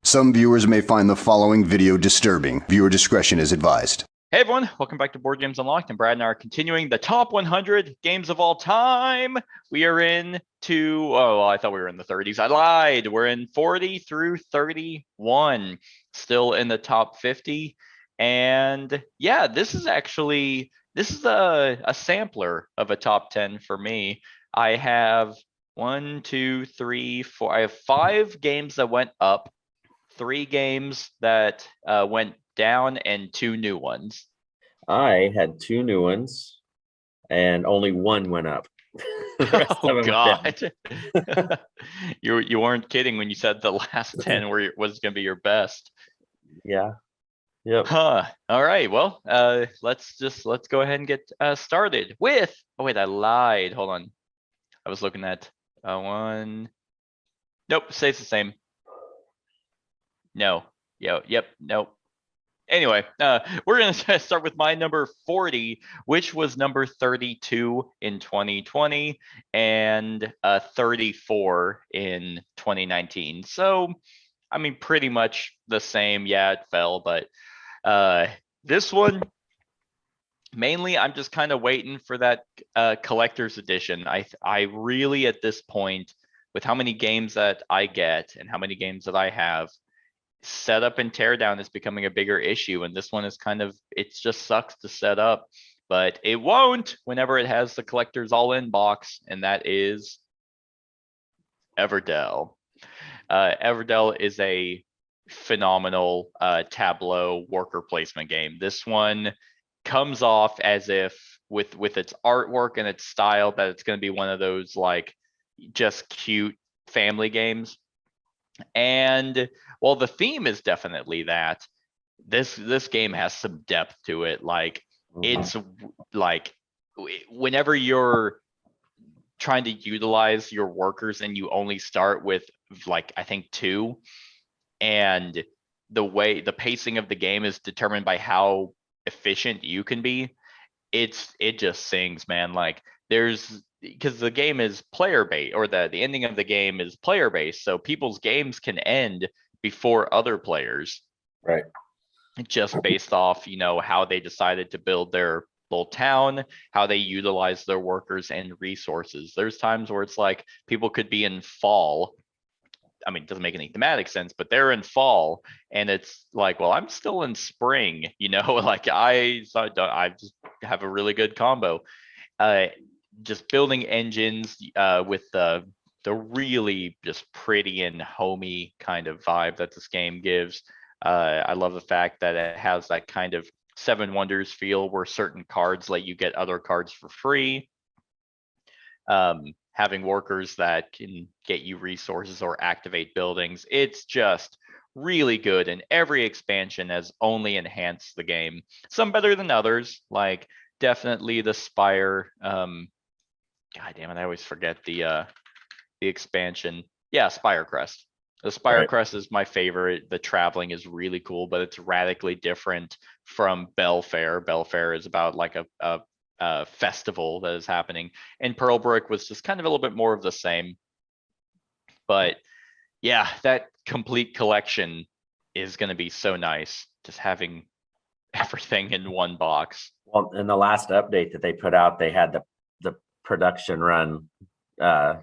Some viewers may find the following video disturbing. Viewer discretion is advised. Hey everyone, welcome back to Board Games Unlocked, and Brad and I are continuing the top 100 games of all time. We are in I thought we were in the 30s. I lied. We're in 40 through 31, still in the top 50. And yeah, this is a sampler of a top 10 for me. I have 1, 2, 3, 4. I have 5 games that went up, 3 games that went down, and 2 new ones. I had 2 new ones and only 1 went up. Oh God. You weren't kidding when you said the last 10 was going to be your best. Yeah. Yep. Huh. All right. Well, let's go ahead and get started with, oh wait, I lied. Hold on. I was looking at one. Nope, stays the same. No. Yep. Nope. Anyway, we're going to start with my number 40, which was number 32 in 2020 and 34 in 2019. So, I mean, pretty much the same. Yeah, it fell, but this one, mainly, I'm just kind of waiting for that collector's edition. I really, at this point, with how many games that I get and how many games that I have, setup and teardown is becoming a bigger issue, and this one is it just sucks to set up, but it won't whenever it has the collector's all-in box, and that is Everdell. Everdell is a phenomenal tableau worker placement game. This one comes off as if with its artwork and its style that it's going to be one of those like just cute family games. And while the theme is definitely that, this game has some depth to it. Like, it's like whenever you're trying to utilize your workers and you only start with like, I think 2, and the pacing of the game is determined by how efficient you can be. It just sings, man. Like, because the game is player based, or the ending of the game is player based, so people's games can end before other players, right? Just based off how they decided to build their little town, how they utilize their workers and resources. There's times where it's like people could be in fall. I mean, it doesn't make any thematic sense, but they're in fall, and it's like, well, I'm still in spring, like I just have a really good combo. Just building engines with the really just pretty and homey kind of vibe that this game gives. I love the fact that it has that kind of Seven Wonders feel, where certain cards let you get other cards for free. Having workers that can get you resources or activate buildings. It's just really good, and every expansion has only enhanced the game. Some better than others, like definitely the Spire. God damn it, I always forget the expansion. Yeah, Spirecrest. The Spirecrest is my favorite. The traveling is really cool, but it's radically different from Belfair. Belfair is about like a festival that is happening, and Pearlbrook was just kind of a little bit more of the same. But yeah, that complete collection is going to be so nice, just having everything in one box. Well, in the last update that they put out, they had the production run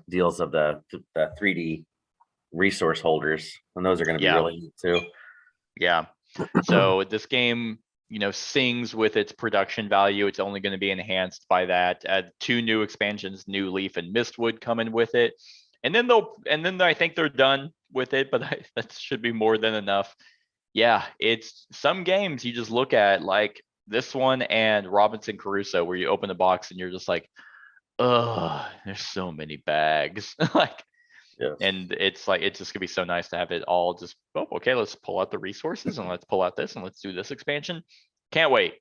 deals of the 3D resource holders, and those are going to be really neat too. Yeah. So this game, sings with its production value. It's only going to be enhanced by that. 2 new expansions, New Leaf and Mistwood, coming with it, and then I think they're done with it. But that should be more than enough. Yeah, it's some games you just look at, like this one and Robinson Crusoe, where you open the box and you're just like, oh, there's so many bags. Like, yes. And it's like, it's just gonna be so nice to have it all just, oh, okay, let's pull out the resources and let's pull out this and let's do this expansion. Can't wait.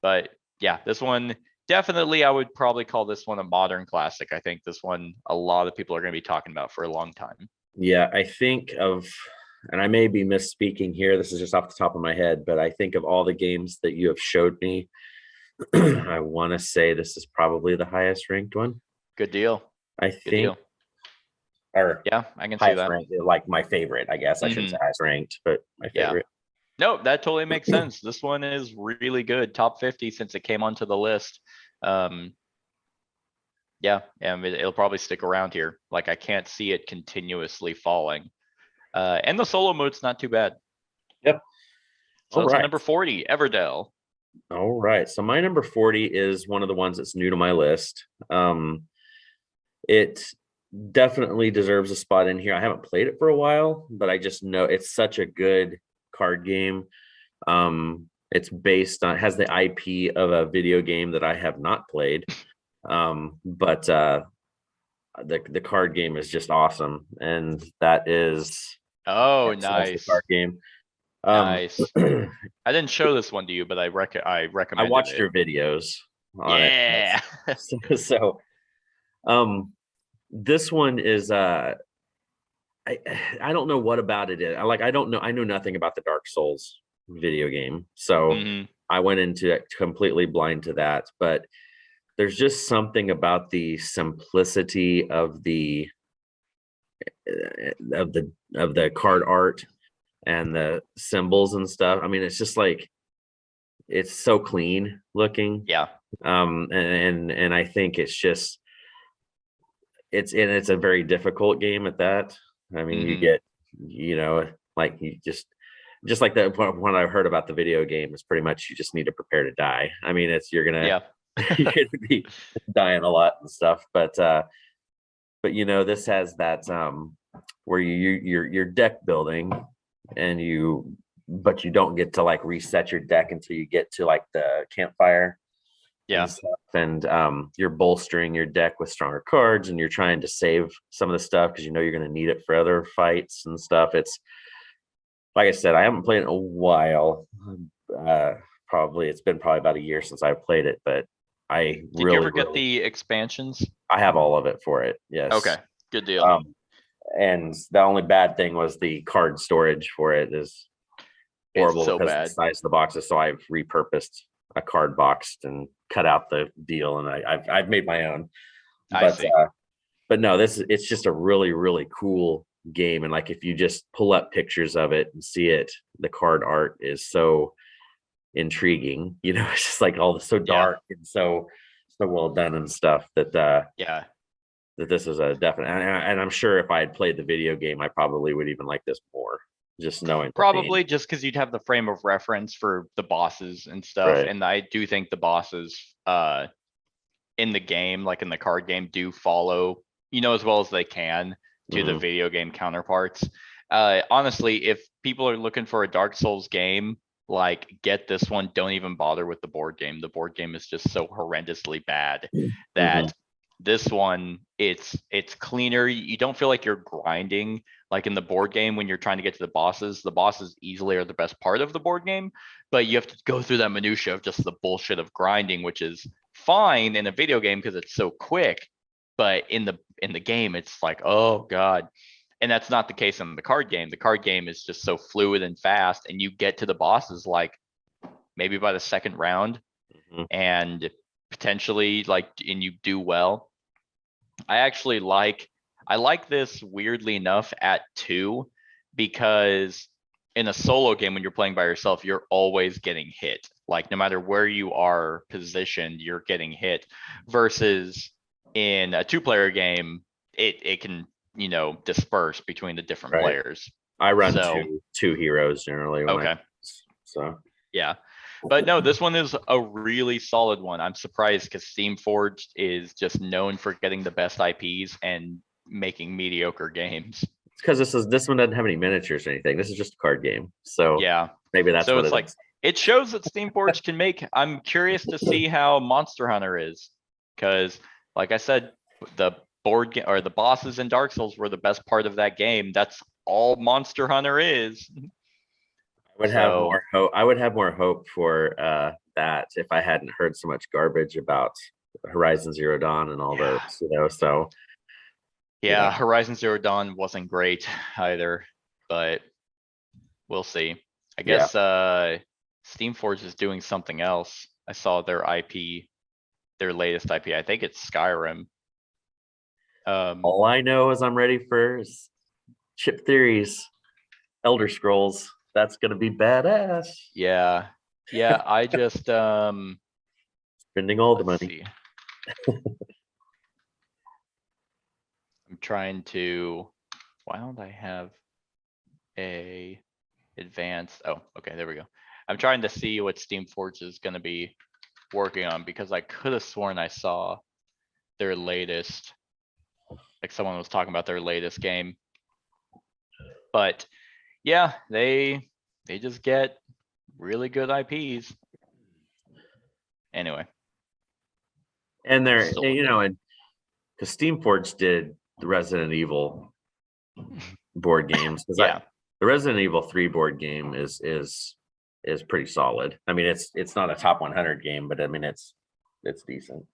But yeah, this one, definitely, I would probably call this one a modern classic. I think this one, a lot of people are going to be talking about for a long time. Yeah, I think of, and I may be misspeaking here, this is just off the top of my head, but I think of all the games that you have showed me, I want to say this is probably the highest ranked one. Good deal. I think or Yeah, I can see highest that. ranked, like my favorite, I guess. I shouldn't Mhm. say highest ranked, but my Yeah. favorite. No, that totally makes sense. This one is really good. Top 50 since it came onto the list. Um, yeah, and it'll probably stick around here. Like I can't see it continuously falling. And the solo mode's not too bad. Yep. So All that's right. number 40, Everdell. All right. So my number 40 is one of the ones that's new to my list. It definitely deserves a spot in here. I haven't played it for a while, but I just know it's such a good card game. It's based on, has the IP of a video game that I have not played. But the card game is just awesome, and that is Oh, the nice. card game. Nice. I didn't show this one to you, but I I recommended watched it. your videos on Yeah. it. This one is I don't know what about it is. I don't know. I know nothing about the Dark Souls video game, so Mhm. I went into it completely blind to that. But there's just something about the simplicity of the card art and the symbols and stuff. I mean, it's just like it's so clean looking. Yeah. And I think it's just it's a very difficult game at that. I mean, you Mhm. get, like you just like that when I heard about the video game, it's pretty much you just need to prepare to die. I mean, you're gonna Yeah. you're gonna be dying a lot and stuff, but this has that where you're deck building, and but you don't get to like reset your deck until you get to like the campfire Yeah. and stuff. And you're bolstering your deck with stronger cards, and you're trying to save some of the stuff because you're going to need it for other fights and stuff. It's like I said, I haven't played it in a while. It's been probably about a year since I played it, but I Did you really, ever get really, the expansions? I have all of it for it. Yes. Okay. Good deal. And the only bad thing was the card storage for it is It's horrible so because of the bad. size of the boxes. So I've repurposed a card box and cut out the deal, and I've made my own. I But see. no, it's just a really, really cool game. And like if you just pull up pictures of it and see it, the card art is so intriguing. It's just like all so Yeah. dark and so well done and stuff Yeah. that this is a definite. And I'm sure if I had played the video game, I probably would even like this more. Just knowing the theme. Probably just because you'd have the frame of reference for the bosses and stuff. Right. And I do think the bosses in the game, like in the card game, do follow, as well as they can to the Mhm. video game counterparts. Honestly, if people are looking for a Dark Souls game, like get this one. Don't even bother with the board game. The board game is just so horrendously bad that Mhm. this one, it's cleaner. You don't feel like you're grinding like in the board game when you're trying to get to the bosses. The bosses easily are the best part of the board game, but you have to go through that minutia of just the bullshit of grinding, which is fine in a video game because it's so quick. But in the game, it's like, oh god. And that's not the case in the card game. The card game is just so fluid and fast, and you get to the bosses like maybe by the second round, Mhm. and potentially and you do well. I like this weirdly enough at 2 because in a solo game when you're playing by yourself, you're always getting hit. Like no matter where you are positioned, you're getting hit. Versus in a 2-player game, it can, disperse between the different Right. players. I run So two heroes generally when okay. so Yeah. But no, this one is a really solid one. I'm surprised because Steamforged is just known for getting the best IPs and making mediocre games. it's because this one doesn't have any miniatures or anything. This is just a card game. So Yeah. maybe that's So what it's it like is. it shows that Steamforged can make. I'm curious to see how Monster Hunter is. Because like I said, the board game or the bosses in Dark Souls were the best part of that game. That's all Monster Hunter is. So I would have more hope for that if I hadn't heard so much garbage about Horizon Zero Dawn and all yeah. those. So Yeah, Horizon Zero Dawn wasn't great either, but we'll see. I Yeah. guess Steamforge is doing something else. I saw their IP, their latest IP. I think it's Skyrim. All I know is I'm ready for Chip Theory's Elder Scrolls. That's gonna be badass. Yeah. Yeah, I just Spending all the let's money. see. I'm trying to, why don't I have a advanced, oh, okay, there we go. I'm trying to see what Steamforge is gonna be working on because I could have sworn I saw their latest, like someone was talking about their latest game. But yeah, they just get really good IPs. Anyway, And they're, Still you looking. know, and because Steamforge did the Resident Evil board games, because Yeah. the Resident Evil 3 board game is pretty solid. I mean, it's not a top 100 game, but I mean it's decent.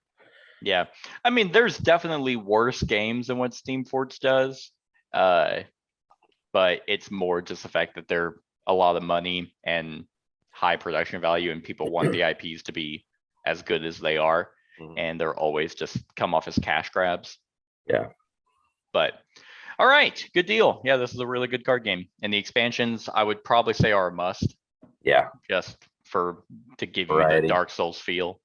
Yeah. I mean, there's definitely worse games than what Steamforge does. But it's more just the fact that they're a lot of money and high production value, and people want the IPs to be as good as they are, and they're always just come off as cash grabs. Yeah. But all right, good deal. Yeah, this is a really good card game, and the expansions I would probably say are a must. Yeah. Just to give Variety. you the Dark Souls feel.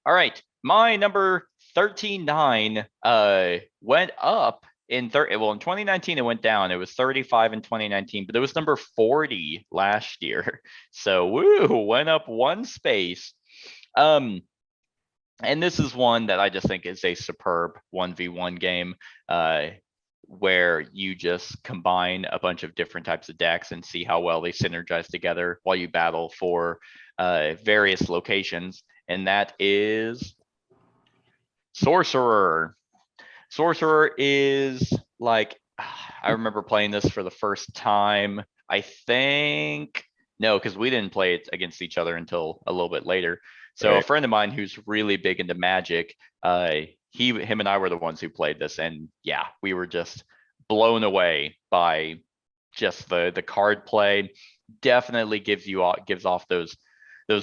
All right, my number 13.9 went up in 2019 it went down. It was 35 in 2019, but it was number 40 last year. So woo, went up one space. And this is one that I just think is a superb 1v1 game, where you just combine a bunch of different types of decks and see how well they synergize together while you battle for various locations. And that is Sorcerer. Sorcerer is like, I remember playing this for the first time. I think, no, because we didn't play it against each other until a little bit later. So a Right. friend of mine who's really big into Magic, him and I were the ones who played this, and yeah, we were just blown away by just the card play. Definitely gives off those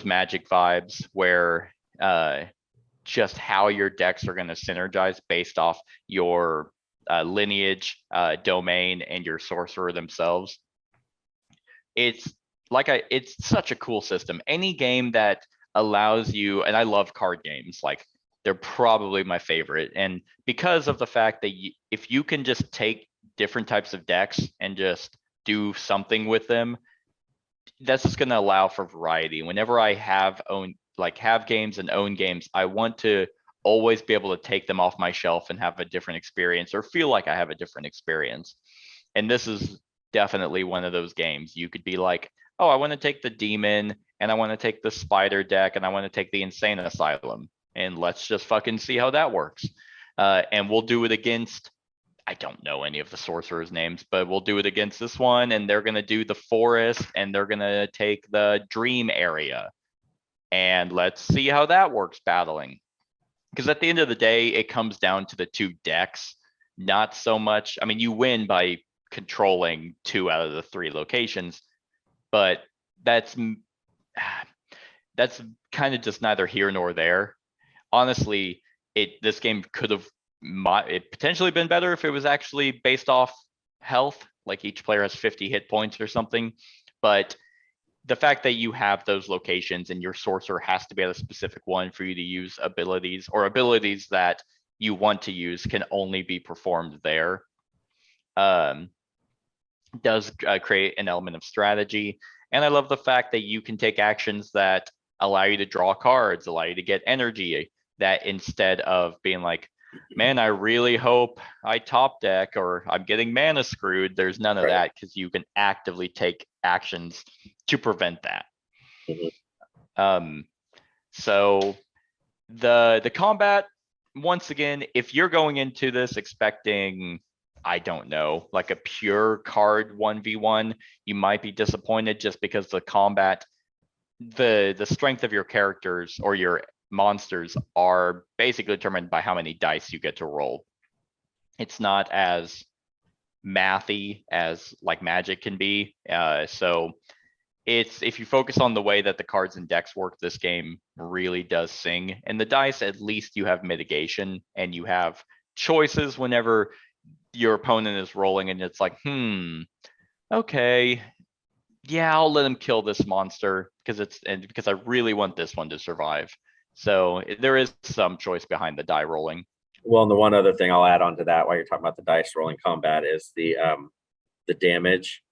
Magic vibes where just how your decks are going to synergize based off your lineage, domain, and your sorcerer themselves. It's it's such a cool system. Any game that allows you, and I love card games, like they're probably my favorite. And because of the fact that if you can just take different types of decks and just do something with them, that's just going to allow for variety. Whenever I have games and own games, I want to always be able to take them off my shelf and have a different experience, or feel like I have a different experience. And this is definitely one of those games. You could be like, oh, I want to take the demon, and I want to take the spider deck, and I want to take the insane asylum, and let's just fucking see how that works. And we'll do it against, I don't know any of the sorcerers' names, but we'll do it against this one, and they're gonna do the forest, and they're gonna take the dream area. And let's see how that works battling. Because at the end of the day, it comes down to the two decks, not so much. I mean, you win by controlling 2 out of the 3 locations, but that's kind of just neither here nor there. Honestly, this game could have potentially been better if it was actually based off health, like each player has 50 hit points or something. But the fact that you have those locations and your sorcerer has to be at a specific one for you to use abilities, or abilities that you want to use can only be performed there, does create an element of strategy. And I love the fact that you can take actions that allow you to draw cards, allow you to get energy, that instead of being like, man, I really hope I top deck, or I'm getting mana screwed, there's none of that, because you can actively take actions to prevent that. So the combat, once again, if you're going into this expecting, I don't know, like a pure card 1v1, you might be disappointed, just because the combat, the strength of your characters or your monsters are basically determined by how many dice you get to roll. It's not as mathy as like Magic can be. So if you focus on the way that the cards and decks work, this game really does sing. And the dice, at least you have mitigation, and you have choices whenever your opponent is rolling and it's like, okay, yeah, I'll let him kill this monster because I really want this one to survive. So there is some choice behind the die rolling. Well, and the one other thing I'll add on to that while you're talking about the dice rolling combat is the damage.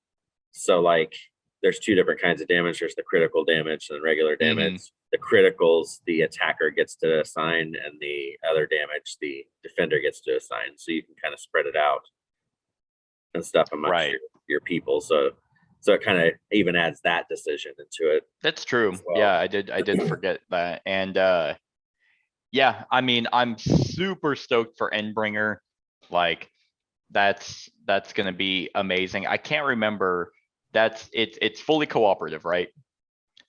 So like there's two different kinds of damage. There's the critical damage and regular damage. The criticals, the attacker gets to assign, and the other damage, the defender gets to assign. So you can kind of spread it out and stuff amongst your people. So it kind of even adds that decision into it. That's true. Well. Yeah, I did forget that. And yeah, I mean, I'm super stoked for Endbringer. Like that's gonna be amazing. I can't remember. It's fully cooperative, right?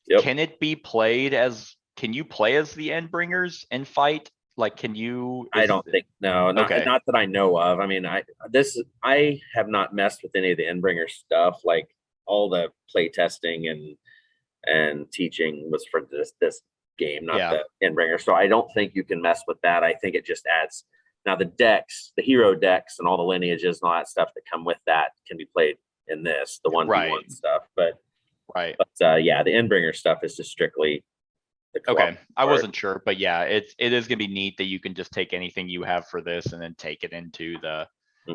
Yep. Can it be played as? Can you play as the Endbringers and fight? Like, can you? I don't think no, not that I know of. I mean, I have not messed with any of the Endbringer stuff. Like all the play testing and teaching was for this game, not the Endbringer. So I don't think you can mess with that. I think it just adds. Now the decks, the hero decks, and all the lineages and all that stuff that come with that can be played in this, the 1v1 stuff. But yeah, the Endbringer stuff is just strictly the okay. I wasn't sure, but yeah, it is gonna be neat that you can just take anything you have for this and then take it into the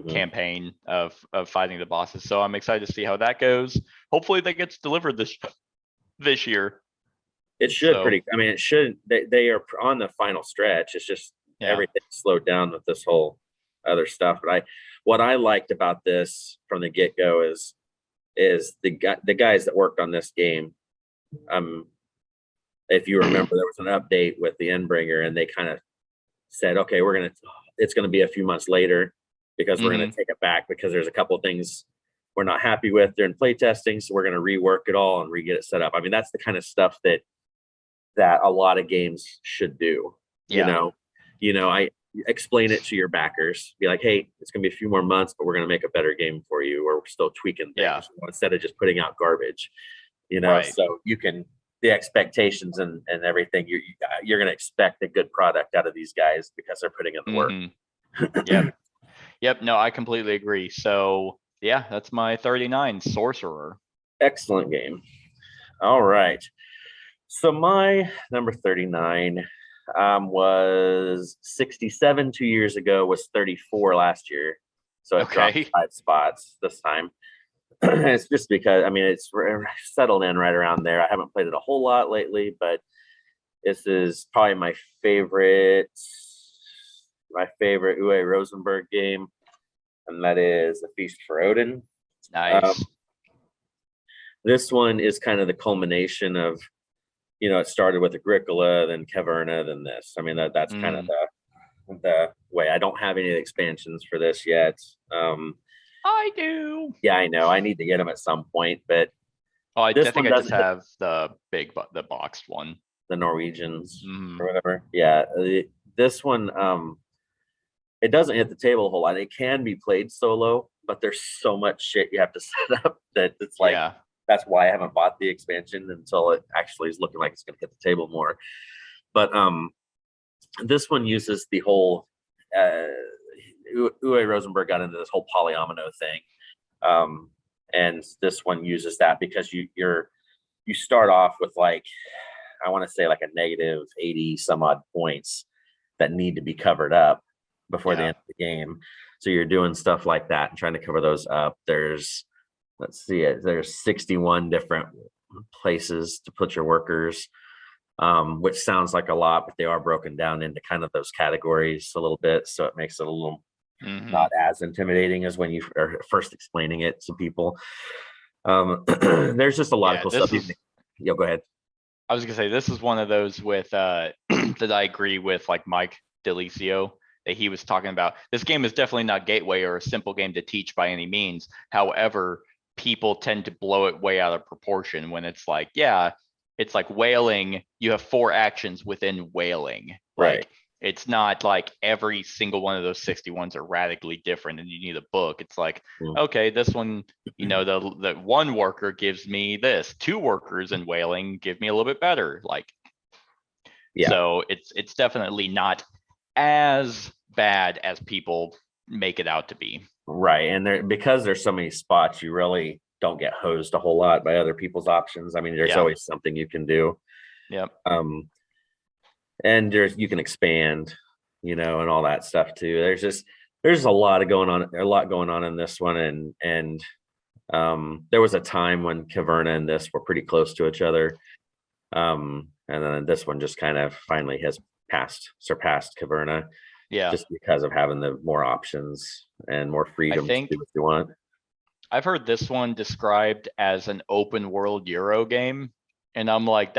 campaign of fighting the bosses. So I'm excited to see how that goes. Hopefully that gets delivered this year. It should it should. They are on the final stretch. It's just everything slowed down with this whole other stuff. But what I liked about this from the get-go is the guys that worked on this game. If you remember, there was an update with the Endbringer, and they kind of said, okay, it's gonna be a few months later because we're gonna take it back because there's a couple of things we're not happy with during play testing, so we're gonna rework it all and re-get it set up. I mean, that's the kind of stuff that a lot of games should do. You know, I explain it to your backers, be like, hey, it's gonna be a few more months, but we're gonna make a better game for you, or we're still tweaking things instead of just putting out garbage. So you can the expectations and everything. You're gonna expect a good product out of these guys because they're putting in the work. Yep. No, I completely agree. So yeah, that's my 39 Sorcerer. Excellent game. All right. So my number 39 was 67 2 years ago, was 34 last year. So it dropped 5 spots this time. It's just because, I mean, it's settled in right around there. I haven't played it a whole lot lately, but this is probably my favorite Uwe Rosenberg game, and that is A Feast for Odin. Nice. This one is kind of the culmination of, it started with Agricola, then Caverna, then this. I mean, that's kind of the way. I don't have any of the expansions for this yet. I do. Yeah, I know. I need to get them at some point, but I think I just have the boxed one. The Norwegians or whatever. Yeah, this one, it doesn't hit the table a whole lot. It can be played solo, but there's so much shit you have to set up that it's like, that's why I haven't bought the expansion until it actually is looking like it's going to hit the table more. But this one uses the whole, Uwe Rosenberg got into this whole polyomino thing. And this one uses that because you start off with like, I want to say like a negative 80 some odd points that need to be covered up before the end of the game. So you're doing stuff like that and trying to cover those up. There's 61 different places to put your workers, which sounds like a lot, but they are broken down into kind of those categories a little bit. So it makes it a little not as intimidating as when you are first explaining it to people. There's just a lot of cool stuff. Go ahead. I was gonna say, this is one of those with that I agree with, like Mike Delicio, that he was talking about. This game is definitely not gateway or a simple game to teach by any means. However, people tend to blow it way out of proportion when it's like, it's like whaling. You have 4 actions within whaling. Right. It's not like every single one of those 61s are radically different and you need a book. It's like, okay, this one, the one worker gives me this, 2 workers in whaling give me a little bit better. So it's definitely not as bad as people make it out to be. Right. And because there's so many spots, you really don't get hosed a whole lot by other people's options. I mean, there's Yeah. always something you can do. Yep. And you can expand, and all that stuff too. There's a lot going on in this one. And there was a time when Caverna and this were pretty close to each other. And then this one just kind of finally has surpassed Caverna. Yeah. Just because of having the more options and more freedom to do what you want. I've heard this one described as an open world Euro game. And I'm like,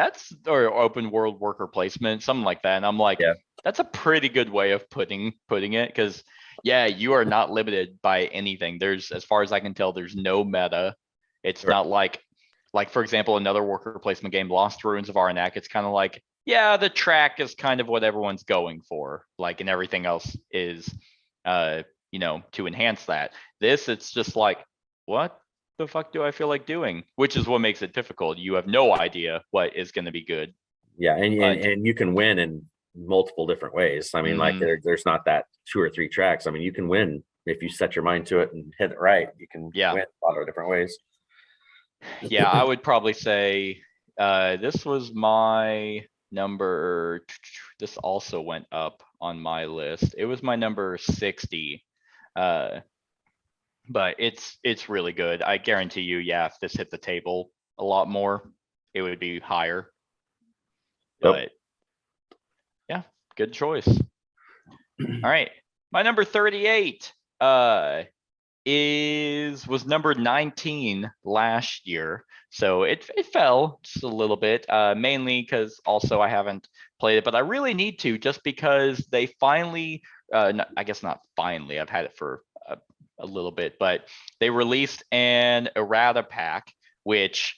or open world worker placement, something like that. And I'm like, Yeah. That's a pretty good way of putting it. Cause yeah, you are not limited by anything. As far as I can tell, there's no meta. It's not like, for example, another worker placement game, Lost Ruins of Arnak. It's kind of like, yeah, the track is kind of what everyone's going for, and everything else is, to enhance that. It's just like, what the fuck do I feel like doing? Which is what makes it difficult. You have no idea what is going to be good. Yeah, and you can win in multiple different ways. I mean, like there's not that 2 or 3 tracks. I mean, you can win if you set your mind to it and hit it right. You can win a lot of different ways. Yeah, I would probably say this was my number. This also went up on my list. It was my number 60. But it's really good. I guarantee you, if this hit the table a lot more, it would be higher. Yep. But yeah, good choice. All right. My number 38 was number 19 last year. So it fell just a little bit, mainly because also I haven't played it, but I really need to, just because they finally, I guess not finally, I've had it for a little bit, but they released an errata pack, which,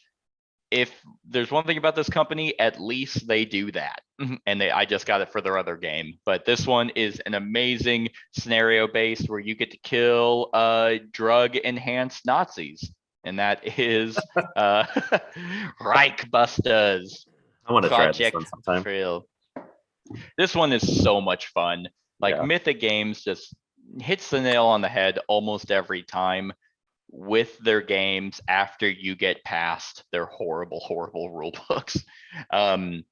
if there's one thing about this company, at least they do that. And I just got it for their other game. But this one is an amazing scenario based where you get to kill drug enhanced Nazis. And that is Reichbusters. I want to try this one sometime. This one is so much fun. Mythic Games just hits the nail on the head almost every time with their games after you get past their horrible rule books. And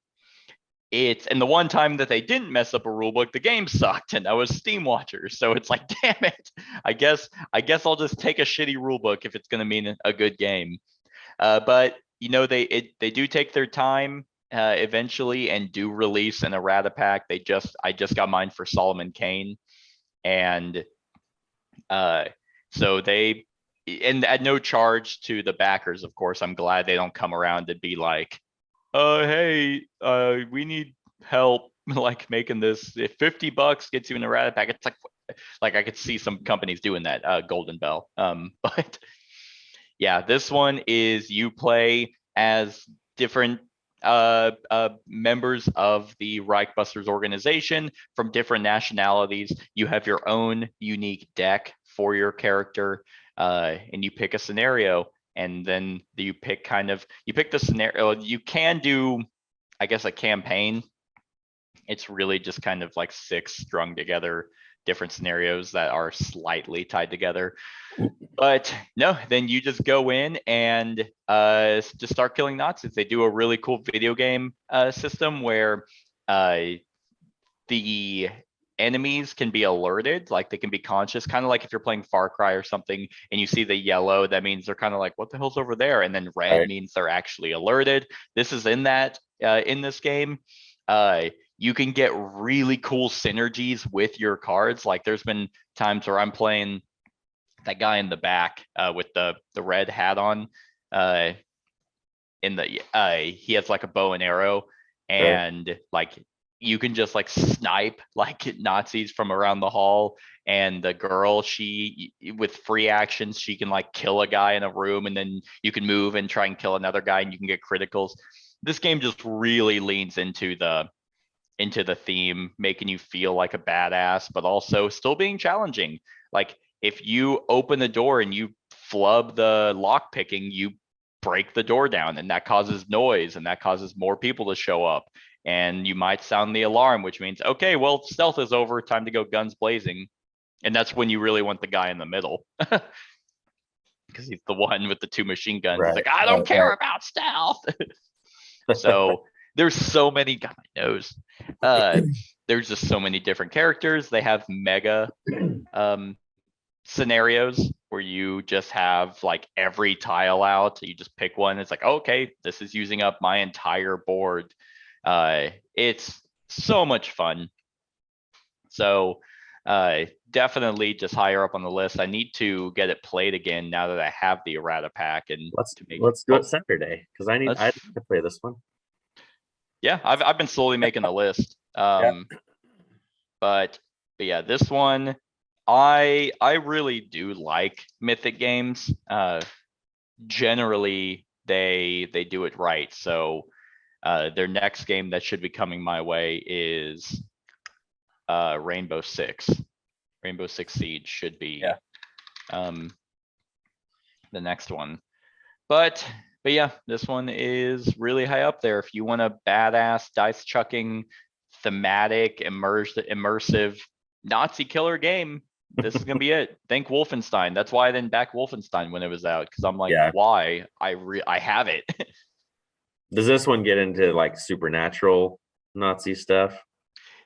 the one time that they didn't mess up a rule book, the game sucked, and that was Steam Watchers. So it's like, damn it. I guess I'll just take a shitty rule book if it's going to mean a good game. But they do take their time eventually and do release an errata pack. I just got mine for Solomon Kane, and so and at no charge to the backers, of course. I'm glad they don't come around to be like, hey, we need help making this. If $50 gets you an errata pack, it's like I could see some companies doing that, Golden Bell. But yeah, this one is you play as different members of the Reichbusters organization from different nationalities. You have your own unique deck for your character, and you pick a scenario, and then you pick the scenario. You can do, I guess, a campaign. It's really just kind of like 6 strung together different scenarios that are slightly tied together. But no, then you just go in and just start killing Nazis. They do a really cool video game system where the enemies can be alerted, they can be conscious, kind of like if you're playing Far Cry or something and you see the yellow, that means they're kind of like, what the hell's over there? And then red means they're actually alerted. This is in this game. You can get really cool synergies with your cards. There's been times where I'm playing that guy in the back with the red hat on. He has a bow and arrow, and you can just snipe Nazis from around the hall. And the girl, she, with free actions, she can kill a guy in a room, and then you can move and try and kill another guy, and you can get criticals. This game just really leans into the theme, making you feel like a badass, but also still being challenging. If you open the door and you flub the lock picking, you break the door down, and that causes noise, and that causes more people to show up. and you might sound the alarm, which means, okay, well, stealth is over, time to go guns blazing. And that's when you really want the guy in the middle. Because he's the one with the 2 machine guns. He's like, I don't care about stealth. So there's so many, God knows. There's just so many different characters. They have mega scenarios where you just have like every tile out. You just pick one. It's like, okay, this is using up my entire board. It's so much fun. So definitely just higher up on the list. I need to get it played again now that I have the errata pack. And let's do it Saturday, because I need to play this one. Yeah, I've been slowly making a list. But yeah, this one, I really do like Mythic games. Generally they do it right. So their next game that should be coming my way is Rainbow Six. Rainbow Six Siege should be the next one. But yeah, this one is really high up there. If you want a badass dice chucking, thematic, immersive Nazi killer game, this is gonna be it. Think Wolfenstein. That's why I didn't back Wolfenstein when it was out, because I'm like, why? I have it. Does this one get into like supernatural Nazi stuff?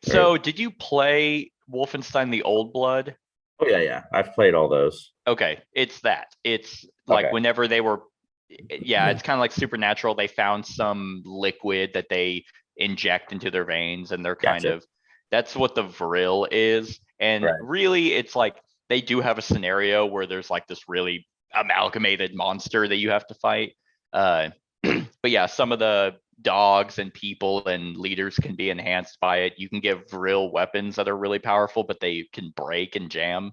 So did you play Wolfenstein the Old Blood? Oh yeah, I've played all those. Okay, it's that. It's like whenever they were, it's kind of like supernatural. They found some liquid that they inject into their veins, and they're kind of, that's what the Vril is. And really, it's like they do have a scenario where there's like this really amalgamated monster that you have to fight. But yeah, some of the dogs and people and leaders can be enhanced by it. You can give Vril weapons that are really powerful, but they can break and jam.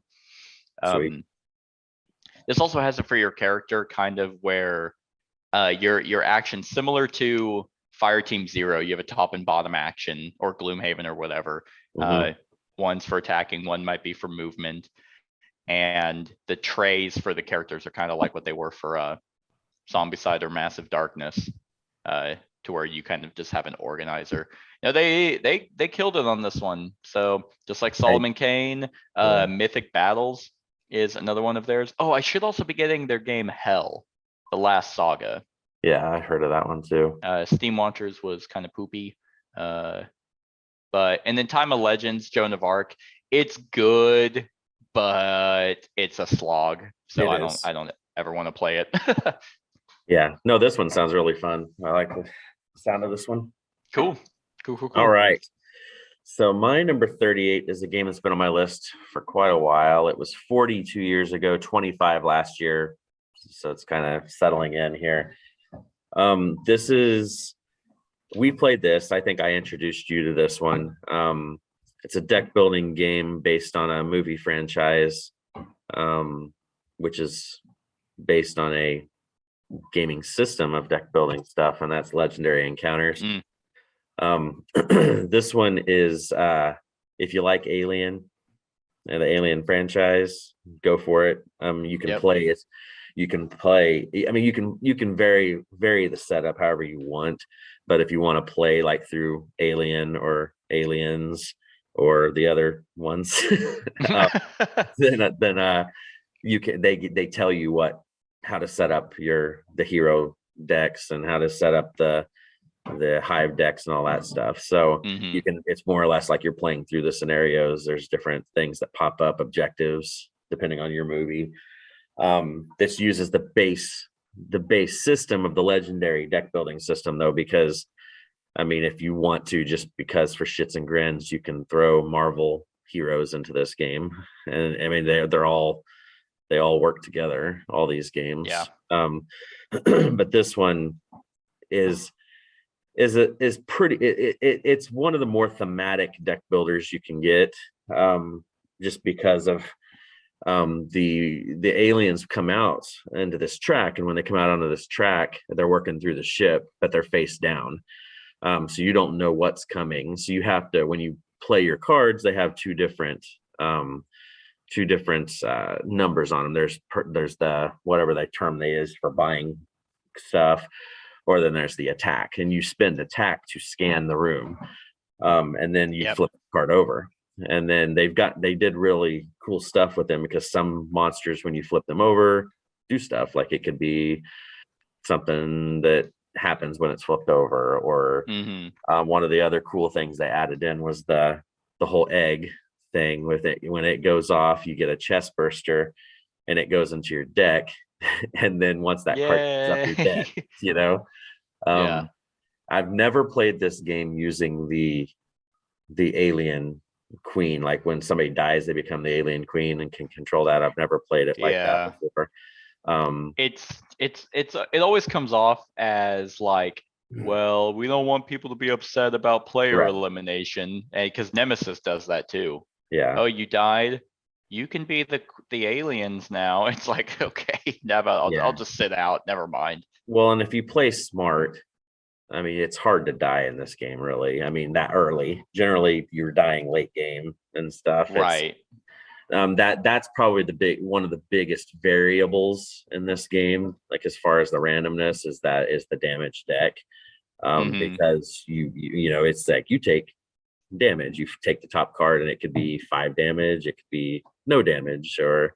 This also has it for your character, kind of where your action, similar to Fireteam Zero, you have a top and bottom action, or Gloomhaven or whatever. One's for attacking, one might be for movement, and the trays for the characters are kind of like what they were for Zombicide or Massive Darkness, to where you kind of just have an organizer. Now they killed it on this one. So just like Solomon Kane, Mythic Battles is another one of theirs. Oh, I should also be getting their game Hell, The Last Saga. Yeah, I heard of that one too. Steam Launchers was kind of poopy. But and then Time of Legends, Joan of Arc, it's good, but it's a slog. So I don't ever want to play it. Yeah, no, this one sounds really fun. I like the sound of this one. Cool. All right. So my number 38 is a game that's been on my list for quite a while. It was 42 years ago, 25 last year. So it's kind of settling in here. We played this. I think I introduced you to this one. It's a deck building game based on a movie franchise, which is based on a gaming system of deck building stuff, and that's Legendary Encounters. This one is if you like Alien and the Alien franchise, go for it. You can play it. You can play, I mean, you can vary the setup however you want, but if you want to play like through Alien or Aliens or the other ones, then you can, they tell you how to set up the hero decks and how to set up the hive decks and all that stuff. So you can, it's more or less like you're playing through the scenarios. There's different things that pop up, objectives depending on your movie. This uses the base system of the Legendary deck building system, though, because I mean, if you want to, just because for shits and grins, you can throw Marvel heroes into this game, and I mean they all work together, all these games. But this one is pretty. It's one of the more thematic deck builders you can get, just because of the aliens come out into this track, and when they come out onto this track, they're working through the ship, but they're face down, so you don't know what's coming. So you have to, when you play your cards, they have two different numbers on them. There's the whatever that term they is for buying stuff, or then there's the attack, and you spend attack to scan the room, and then you flip the card over. And then they did really cool stuff with them, because some monsters, when you flip them over, do stuff like it could be something that happens when it's flipped over, or one of the other cool things they added in was the whole egg thing with it. When it goes off, you get a chest burster and it goes into your deck. And then once that card goes up, you're dead, you know? I've never played this game using the alien queen. Like when somebody dies, they become the alien queen and can control that. I've never played it like that before. It always comes off as like, well, we don't want people to be upset about player elimination, and because Nemesis does that too. Oh, you died, you can be the aliens now. It's like, okay, never. I'll just sit out. Never mind. Well, and if you play smart, I mean, it's hard to die in this game, really. I mean, that early. Generally, you're dying late game and stuff. Right. That's probably one of the biggest variables in this game, like as far as the randomness, is the damage deck. Because you know, it's like you take damage, you take the top card, and it could be 5 damage, it could be no damage, or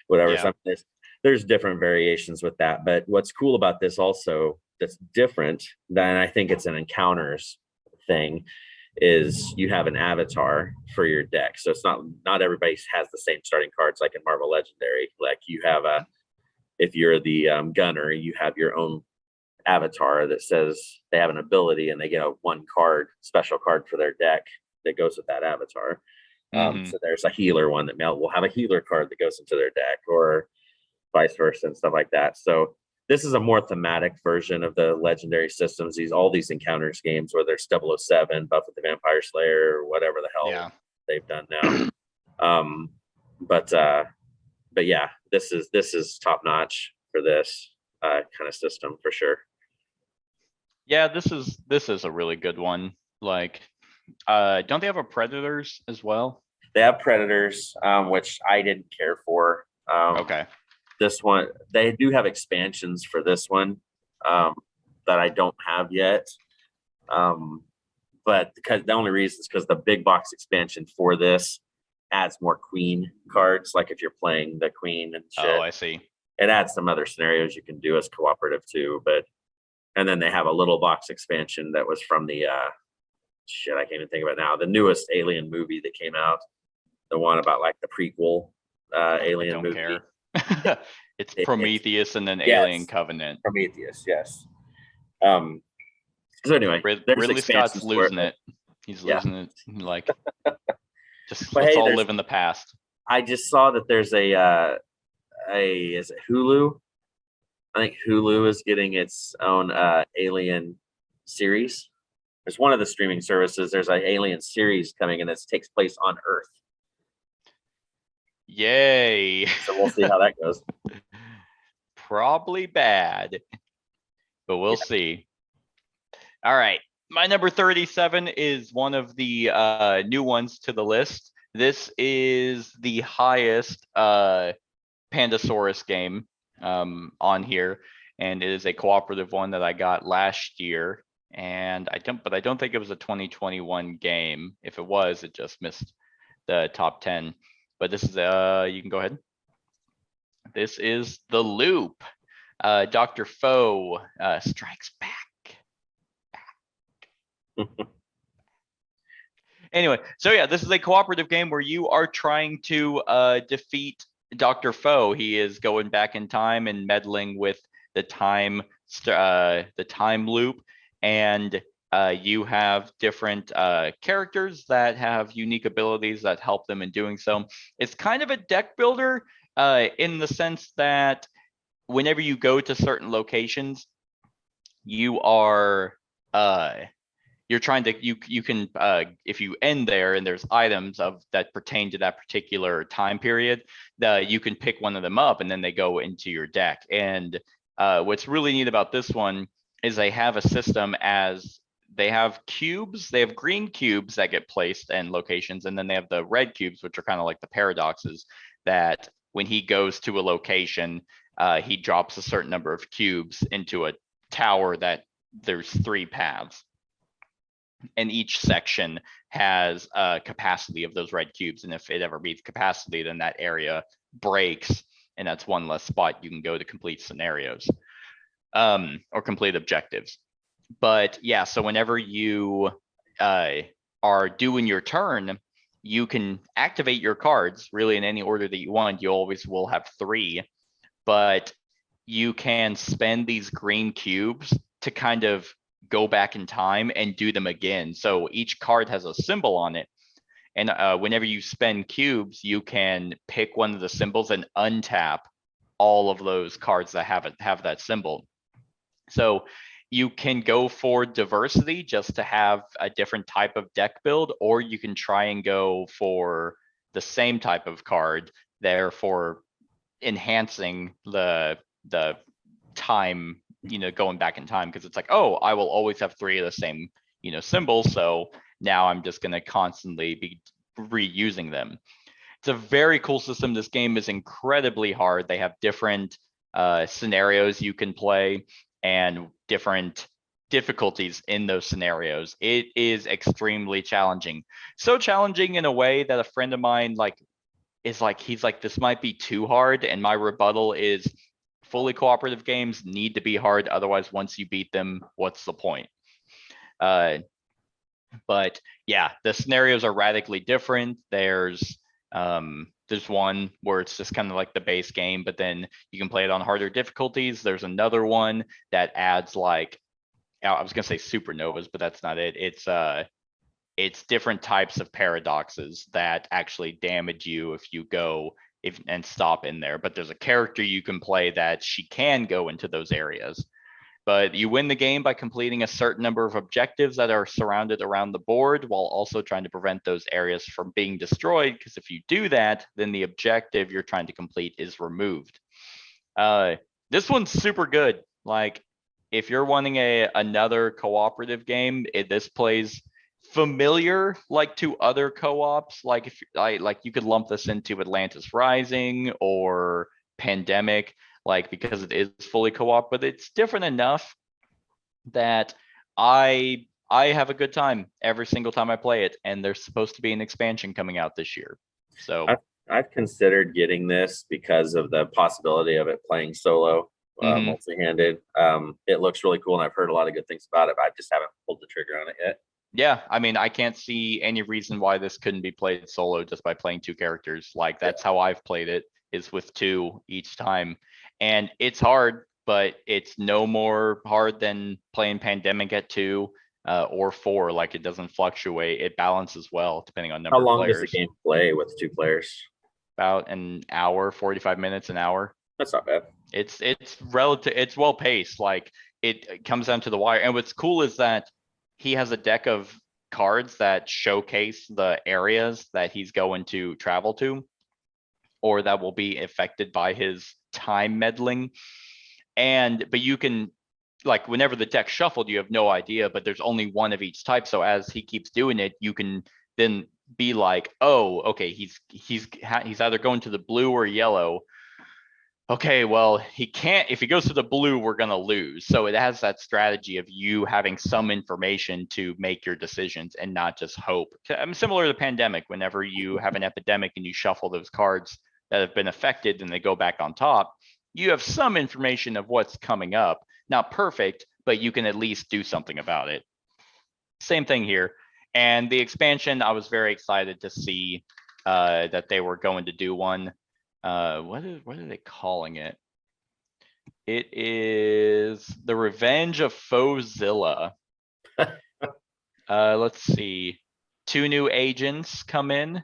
whatever. There's different variations with that. But what's cool about this also that's different than, I think it's an encounters thing, is you have an avatar for your deck. So it's not everybody has the same starting cards like in Marvel Legendary. Like you have if you're the gunner, you have your own avatar that says they have an ability, and they get a 1 card, special card for their deck that goes with that avatar. So there's a healer one that will have a healer card that goes into their deck, or vice versa and stuff like that. So this is a more thematic version of the legendary systems. All these encounters games, where there's 007, Buffett the Vampire Slayer, or whatever the hell they've done now. But yeah, this is top notch for this kind of system for sure. Yeah, this is a really good one. Like, don't they have a Predators as well? They have Predators, which I didn't care for. Okay. This one, they do have expansions for this one that I don't have yet. But because the only reason is because the big box expansion for this adds more queen cards. Like if you're playing the queen and shit. Oh, I see. It adds some other scenarios you can do as cooperative too. And then they have a little box expansion that was from the I can't even think of it now. The newest Alien movie that came out, the one about like the prequel Alien movie. Care. It's Prometheus and then Alien Covenant. Prometheus, yes. So anyway, Ridley Scott's losing it. He's losing it. Like, just let's all live in the past. I just saw that there's is it Hulu? I think Hulu is getting its own Alien series. There's one of the streaming services. There's an Alien series coming, and it takes place on Earth. Yay! So we'll see how that goes. Probably bad, but we'll see. All right, my number 37 is one of the new ones to the list. This is the highest Pandasaurus game on here, and it is a cooperative one that I got last year. And I don't think it was a 2021 game. If it was, it just missed the top 10. But this is you can go ahead. This is The Loop. Dr. Foe strikes back. Anyway, so yeah, this is a cooperative game where you are trying to defeat Dr. Foe. He is going back in time and meddling with the time loop, and you have different characters that have unique abilities that help them in doing so. It's kind of a deck builder in the sense that whenever you go to certain locations, you are you're trying to you can if you end there and there's items that pertain to that particular time period, you can pick one of them up and then they go into your deck. And what's really neat about this one is they have a system as they have cubes. They have green cubes that get placed in locations, and then they have the red cubes, which are kind of like the paradoxes, that when he goes to a location, he drops a certain number of cubes into a tower that there's 3 paths. And each section has a capacity of those red cubes. And if it ever meets capacity, then that area breaks. And that's one less spot you can go to complete scenarios or complete objectives. But yeah, so whenever you are doing your turn, you can activate your cards really in any order that you want. You always will have 3, but you can spend these green cubes to kind of go back in time and do them again. So each card has a symbol on it. And whenever you spend cubes, you can pick one of the symbols and untap all of those cards that have that symbol. So you can go for diversity just to have a different type of deck build, or you can try and go for the same type of card, therefore enhancing the time, going back in time, because it's like, oh, I will always have 3 of the same, symbols. So now I'm just going to constantly be reusing them. It's a very cool system. This game is incredibly hard. They have different scenarios you can play and different difficulties in those scenarios. It is extremely challenging. So challenging in a way that a friend of mine he's like, this might be too hard. And my rebuttal is fully cooperative games need to be hard. Otherwise, once you beat them, what's the point? But yeah, the scenarios are radically different. There's one where it's just kind of like the base game, but then you can play it on harder difficulties. There's another one that adds I was gonna say supernovas, but that's not it. It's different types of paradoxes that actually damage you if you go and stop in there. But there's a character you can play that she can go into those areas. But you win the game by completing a certain number of objectives that are surrounded around the board, while also trying to prevent those areas from being destroyed. Because if you do that, then the objective you're trying to complete is removed. This one's super good. If you're wanting another cooperative game, this plays familiar to other co-ops. If you could lump this into Atlantis Rising or Pandemic. Because it is fully co-op, but it's different enough that I have a good time every single time I play it. And there's supposed to be an expansion coming out this year. So I've considered getting this because of the possibility of it playing solo, multi-handed. It looks really cool, and I've heard a lot of good things about it, but I just haven't pulled the trigger on it yet. Yeah, I mean, I can't see any reason why this couldn't be played solo just by playing 2 characters. That's how I've played it, is with 2 each time. And it's hard, but it's no more hard than playing Pandemic at 2 or 4. It doesn't fluctuate. It balances well depending on number of players. How long does the game play with 2 players? About an hour, 45 minutes, an hour. That's not bad. It's relative. It's well paced. It comes down to the wire. And what's cool is that he has a deck of cards that showcase the areas that he's going to travel to, or that will be affected by his time meddling. But you can, whenever the deck's shuffled, you have no idea, but there's only one of each type. So as he keeps doing it, you can then be like, oh, okay, he's either going to the blue or yellow. Okay, well, he can't, if he goes to the blue, we're going to lose. So it has that strategy of you having some information to make your decisions and not just hope. Similar to Pandemic, whenever you have an epidemic and you shuffle those cards that have been affected and they go back on top, you have some information of what's coming up. Not perfect, but you can at least do something about it. Same thing here. And the expansion, I was very excited to see that they were going to do one. What are they calling it? It is The Revenge of Foezilla. Let's see. 2 new agents come in.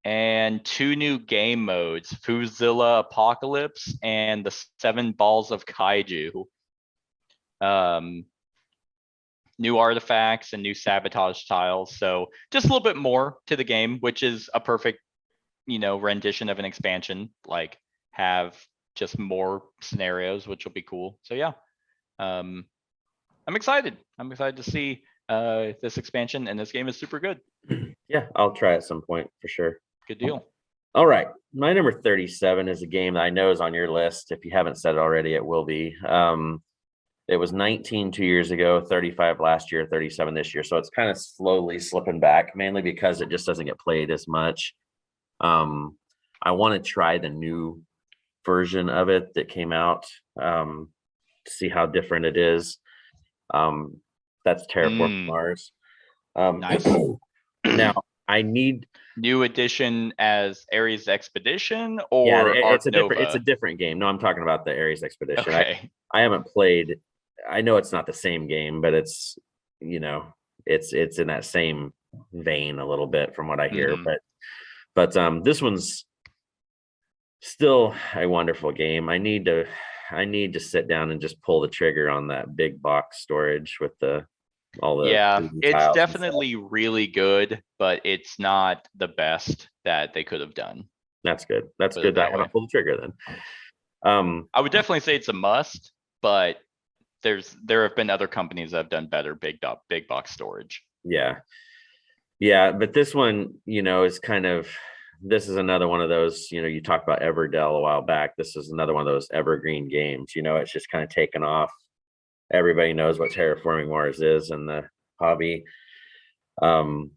And 2 new game modes, Foezilla Apocalypse and the 7 Balls of Kaiju. New artifacts and new sabotage tiles. So just a little bit more to the game, which is a perfect, rendition of an expansion. Have just more scenarios, which will be cool. So yeah, I'm excited. I'm excited to see this expansion, and this game is super good. Yeah, I'll try at some point for sure. Good deal. All right. My number 37 is a game that I know is on your list. If you haven't said it already, it will be. it was 19 2 years ago, 35 last year, 37 this year. So it's kind of slowly slipping back, mainly because it just doesn't get played as much. I want to try the new version of it that came out, to see how different it is. That's Terraform Mars. Nice. Now I need New edition as Aries Expedition yeah, or Arc it's a Nova? different game. No, I'm talking about the Aries Expedition. Okay. I haven't played. I know it's not the same game, but it's it's in that same vein a little bit from what I hear. Mhm. But this one's still a wonderful game. I need to sit down and just pull the trigger on that big box storage with all the Yeah, 3D it's tiles and stuff. definitely really good, but it's not the best that they could have done. That's good. That's Put it good that I that way. haven't pulled the trigger then. I would definitely say it's a must, but there have been other companies that have done better big box storage. Yeah, but this one, is kind of, this is another one of those, you talked about Everdell a while back. This is another one of those evergreen games. It's just kind of taken off. Everybody knows what Terraforming Mars is in the hobby. The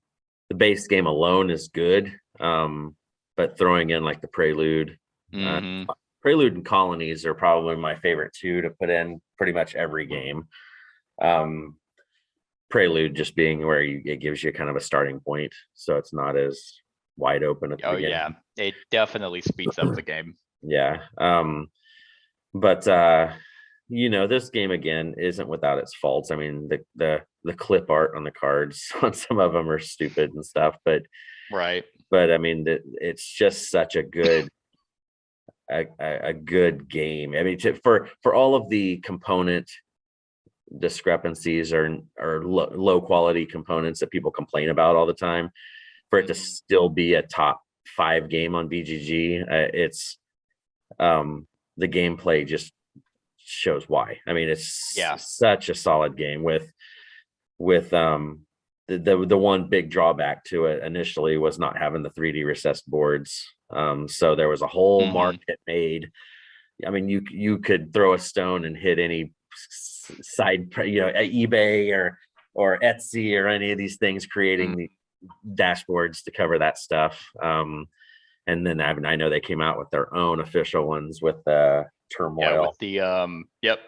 base game alone is good, but throwing in like the Prelude, Mhm. Prelude and Colonies are probably my favorite two to put in pretty much every game. Prelude just being where it gives you kind of a starting point, so it's not as wide open at the Oh beginning. yeah, it definitely speeds up the game. Yeah. But this game again isn't without its faults. I mean, the clip art on the cards on some of them are stupid and stuff, but Right. I mean, it's just such a good good game. I mean, for all of the component discrepancies or low quality components that people complain about all the time, for it to still be a top 5 game on BGG, it's the gameplay just shows why. I mean, it's such a solid game with the one big drawback to it initially was not having the 3D recessed boards. So there was a whole market made. I mean, you could throw a stone and hit any side, eBay or Etsy or any of these things creating the dashboards to cover that stuff. And then I know they came out with their own official ones with Turmoil. Yeah, with the yep.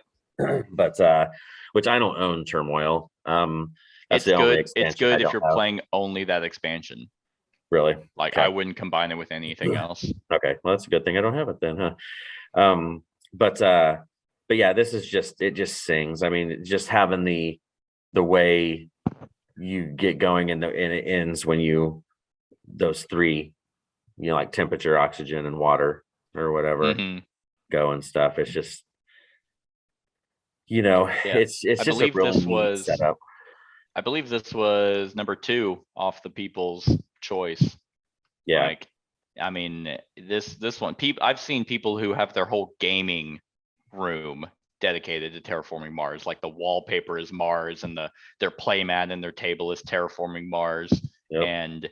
But which I don't own Turmoil. That's It's the only good. expansion It's good I if you're don't have. playing only that expansion. Really? Like Okay. I wouldn't combine it with anything else. Okay, well that's a good thing I don't have it then, huh? But yeah, this is it just sings. I mean, just having the way you get going and it ends when those three, like temperature, oxygen, and water or whatever go and stuff. It's just it's just a real neat setup. I believe this was number 2 off the People's Choice. Yeah. Like, I mean, this one, I've seen people who have their whole gaming room dedicated to Terraforming Mars. Like the wallpaper is Mars, and their playmat and their table is Terraforming Mars. Yep. And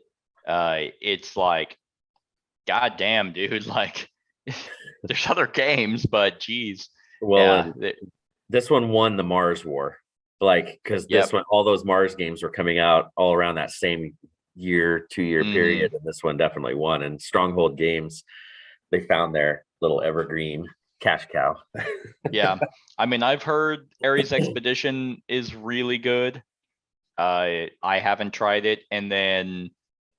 it's like, God damn, dude! Like, there's other games, but geez. Well, this one won the Mars War, like because this one, all those Mars games were coming out all around that same 2-year period, and this one definitely won. And Stronghold Games, they found their little evergreen cash cow. Yeah, I mean, I've heard Aries Expedition is really good. I haven't tried it, and then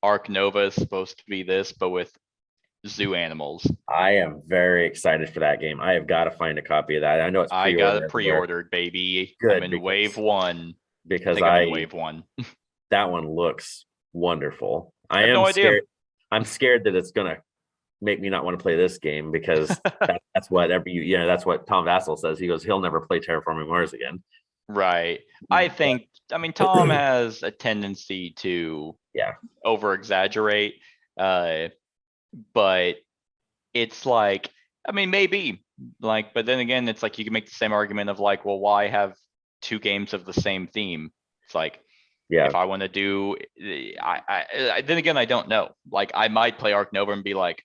Arc Nova is supposed to be this, but with zoo animals. I am very excited for that game. I have got to find a copy of that. I know it's I got it pre-ordered, baby. Good, I'm in wave 1. Because I'm in wave 1. That one looks wonderful. I have no idea. I'm scared that it's gonna make me not want to play this game because that's what that's what Tom Vassell says. He goes, he'll never play Terraforming Mars again. Right. I mean, Tom has a tendency to over exaggerate. But it's like, I mean, maybe like, but then again, it's like you can make the same argument of like, well, why have 2 games of the same theme? It's like, if I want to do, I then again, I don't know. Like, I might play Arc Nova and be like,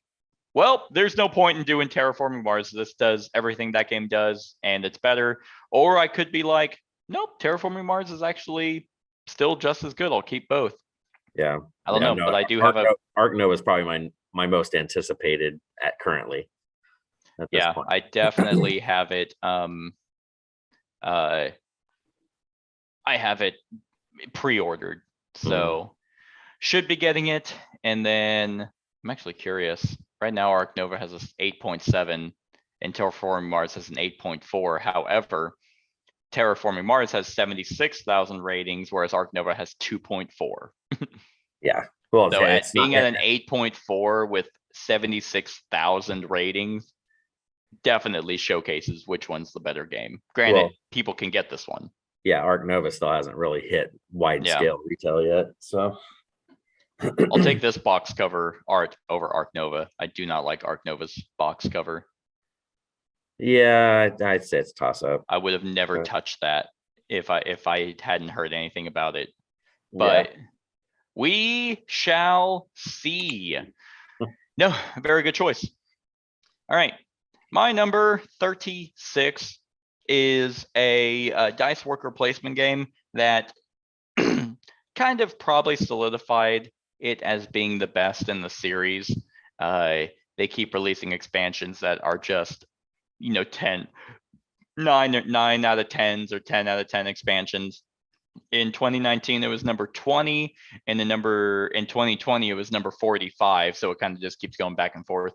well, there's no point in doing Terraforming Mars. This does everything that game does, and it's better. Or I could be like, nope, Terraforming Mars is actually still just as good. I'll keep both. Yeah. I don't Yeah, know, no, but I do have a Arc Nova is probably my most anticipated at currently at this yeah, point. I definitely have it. I have it pre-ordered, so should be getting it. And then I'm actually curious. Right now, Arc Nova has a 8.7, and Terraforming Mars has an 8.4. However, Terraforming Mars has 76,000 ratings, whereas Arc Nova has 2.4. Yeah. Well, So it's at being not, at an 8.4 with 76,000 ratings, definitely showcases which one's the better game. Granted, Well- people can get this one. yeah, Arc Nova still hasn't really hit wide Yeah. scale retail yet. So I'll take this box cover art over Arc Nova. I do not like Arc Nova's box cover. yeah, I'd say it's toss up. I would have never Okay. touched that if I hadn't heard anything about it. Yeah. But we shall see. No, very good choice. All right. My number 36 is a dice worker placement game that kind of probably solidified it as being the best in the series. They keep releasing expansions that are just, 9 out of 10s or 10 out of 10 expansions. In 2019, it was number 20, and in 2020, it was number 45. So it kind of just keeps going back and forth.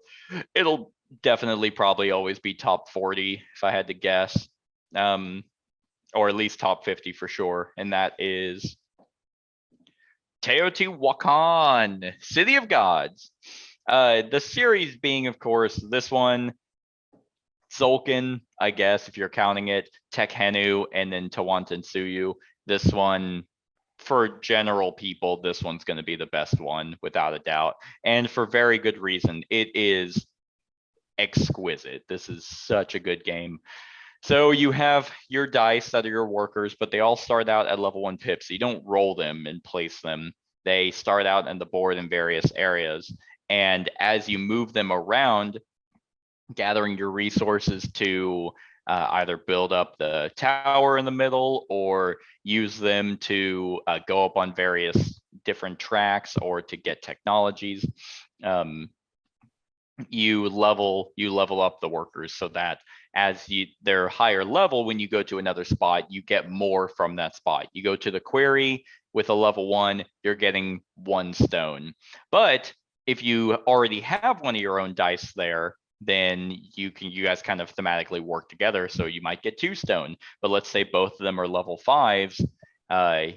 It'll definitely probably always be top 40 if I had to guess, or at least top 50 for sure. And that is Teotihuacan, City of Gods. The series being, of course, this one, Tzolk'in, I guess, if you're counting it, Tekhenu, and then Tawantinsuyu. This one, for general people, this one's going to be the best one, without a doubt. And for very good reason. It is exquisite. This is such a good game. So you have your dice that are your workers, but they all start out at level 1 pips. So you don't roll them and place them. They start out on the board in various areas. And as you move them around, gathering your resources to either build up the tower in the middle or use them to go up on various different tracks or to get technologies. You level up the workers so that as they're higher level, when you go to another spot, you get more from that spot. You go to the quarry with a level 1, you're getting 1 stone. But if you already have one of your own dice there, then you guys kind of thematically work together. So you might get 2 stone, but let's say both of them are level 5s.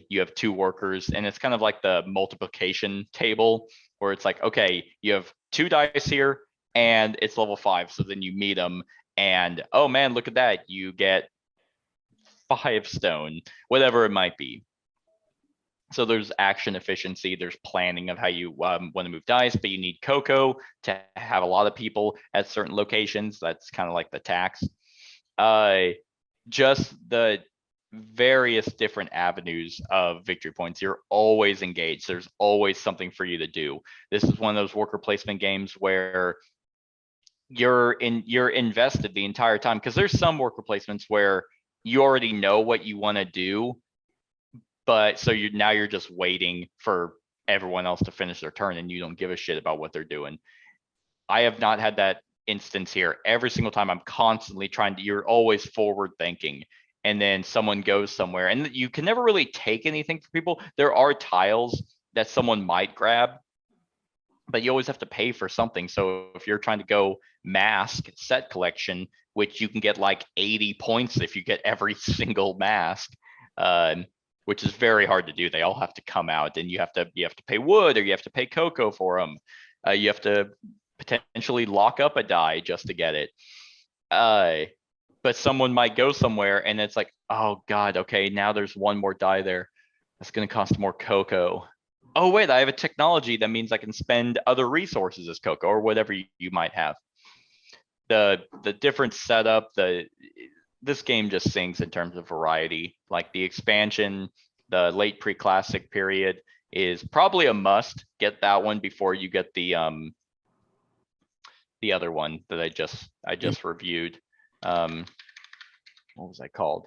You have 2 workers, and it's kind of like the multiplication table where it's like, okay, you have 2 dice here and it's level 5. So then you meet them and, oh man, look at that. You get 5 stone, whatever it might be. So there's action efficiency, there's planning of how you want to move dice, but you need cocoa to have a lot of people at certain locations. That's kind of like the tax. Just the various different avenues of victory points. You're always engaged. There's always something for you to do. This is one of those worker placement games where you're invested the entire time, because there's some worker placements where you already know what you want to do. But so you're just waiting for everyone else to finish their turn and you don't give a shit about what they're doing. I have not had that instance here. Every single time I'm constantly you're always forward thinking, and then someone goes somewhere and you can never really take anything from people. There are tiles that someone might grab, but you always have to pay for something. So if you're trying to go mask set collection, which you can get like 80 points if you get every single mask, which is very hard to do. They all have to come out, and you have to pay wood, or you have to pay cocoa for them. You have to potentially lock up a die just to get it. But someone might go somewhere and it's like, oh God, okay, now there's 1 more die there. That's going to cost more cocoa. Oh wait, I have a technology that means I can spend other resources as cocoa or whatever you might have. The different setup, this game just sings in terms of variety. Like the expansion, the late pre-classic period is probably a must. Get that one before you get the the other one that I just reviewed. What was that called?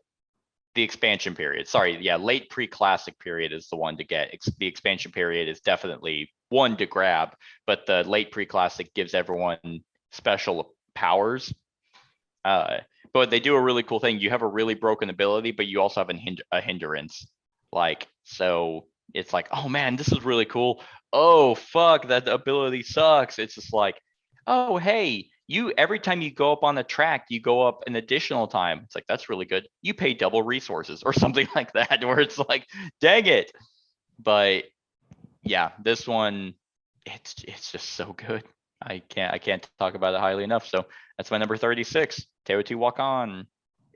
The expansion period. Sorry, yeah, late pre-classic period is the one to get. The expansion period is definitely one to grab, but the late pre-classic gives everyone special powers. But they do a really cool thing. You have a really broken ability, but you also have a hindrance. Like, so it's like, oh man, this is really cool. Oh fuck, that ability sucks. It's just like, oh hey, you every time you go up on the track, you go up an additional time. It's like, that's really good. You pay double resources or something like that, where it's like, dang it. But yeah, this one, it's just so good. I can't talk about it highly enough. So that's my number 36, Teotihuacan.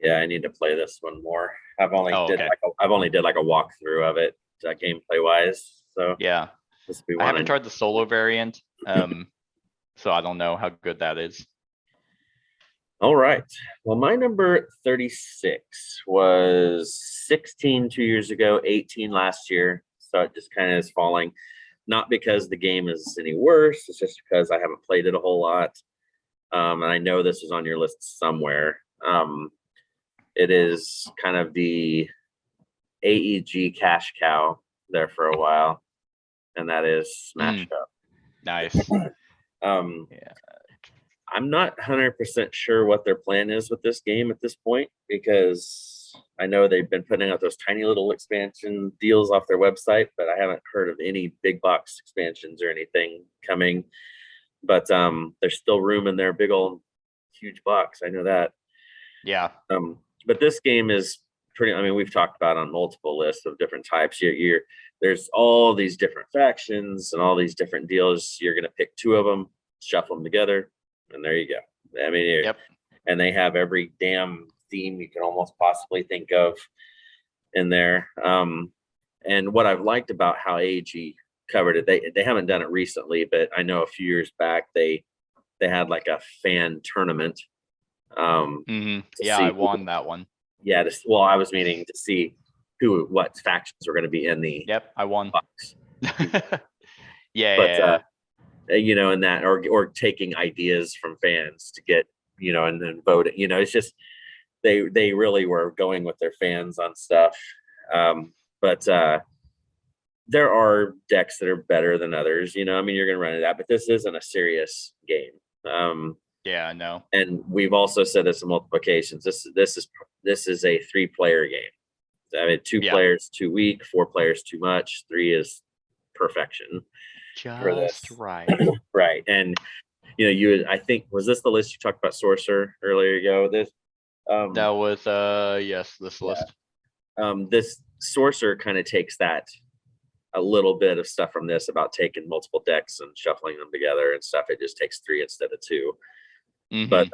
Yeah, I need to play this one more. I've only Oh, did okay. like a walkthrough of it, gameplay wise. So Yeah, this would be I one. haven't tried the solo variant, so I don't know how good that is. All right. Well, my number 36 was 16 2 years ago, 18 last year. So it just kind of is falling. Not because the game is any worse. It's just because I haven't played it a whole lot. And I know this is on your list somewhere. It is kind of the AEG cash cow there for a while, and that is Smash Up. Nice. Yeah. I'm not 100% sure what their plan is with this game at this point, because I know they've been putting out those tiny little expansion deals off their website, but I haven't heard of any big box expansions or anything coming. But there's still room in their big old huge box. I know that. Yeah. But this game is pretty. I mean, we've talked about on multiple lists of different types. There's all these different factions and all these different deals. You're gonna pick two of them, shuffle them together, and there you go. I mean, Yep. And they have every damn theme you can almost possibly think of in there. And what I've liked about how AEG covered it, they haven't done it recently, but I know a few years back they had like a fan tournament. Yeah, I won that one. Yeah, well, I was meaning to see what factions were going to be in the Yep, I won. box. Yeah, But and that or taking ideas from fans to get, and then vote it. It's just they really were going with their fans on stuff. But there are decks that are better than others. I mean, you're going to run into that, but this isn't a serious game. Yeah, I know. And we've also said this on multiple occasions. This is a 3-player game. I mean, 2 players too weak, 4 players too much, 3 is perfection. Just right. Right. And I think, was this the list you talked about Sorcerer earlier ago? This that was yes, this list. This Sorcerer kind of takes that a little bit of stuff from this about taking multiple decks and shuffling them together and stuff. It just takes 3 instead of 2. But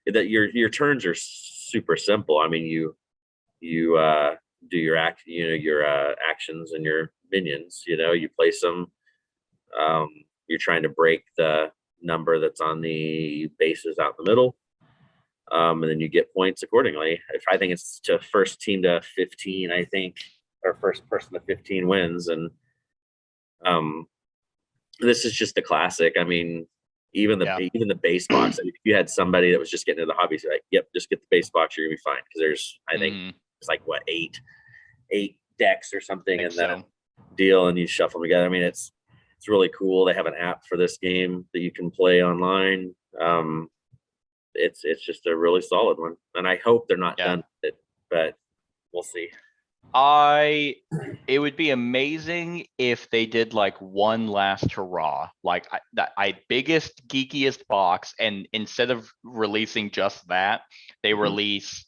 that your turns are super simple. I mean, you do your actions and your minions. You place them. You're trying to break the number that's on the bases out in the middle, and then you get points accordingly. I think it's to first team to 15, I think, or first person to 15 wins. And this is just a classic. I mean, even the base box. I mean, if you had somebody that was just getting into the hobby, like, yep, just get the base box, you're gonna be fine. Because there's, I think, it's like what, eight decks or something in that deal, and you shuffle them together. I mean, it's really cool. They have an app for this game that you can play online. It's just a really solid one, and I hope they're not done with it, but we'll see. It would be amazing if they did like one last hurrah, like biggest geekiest box, and instead of releasing just that, they release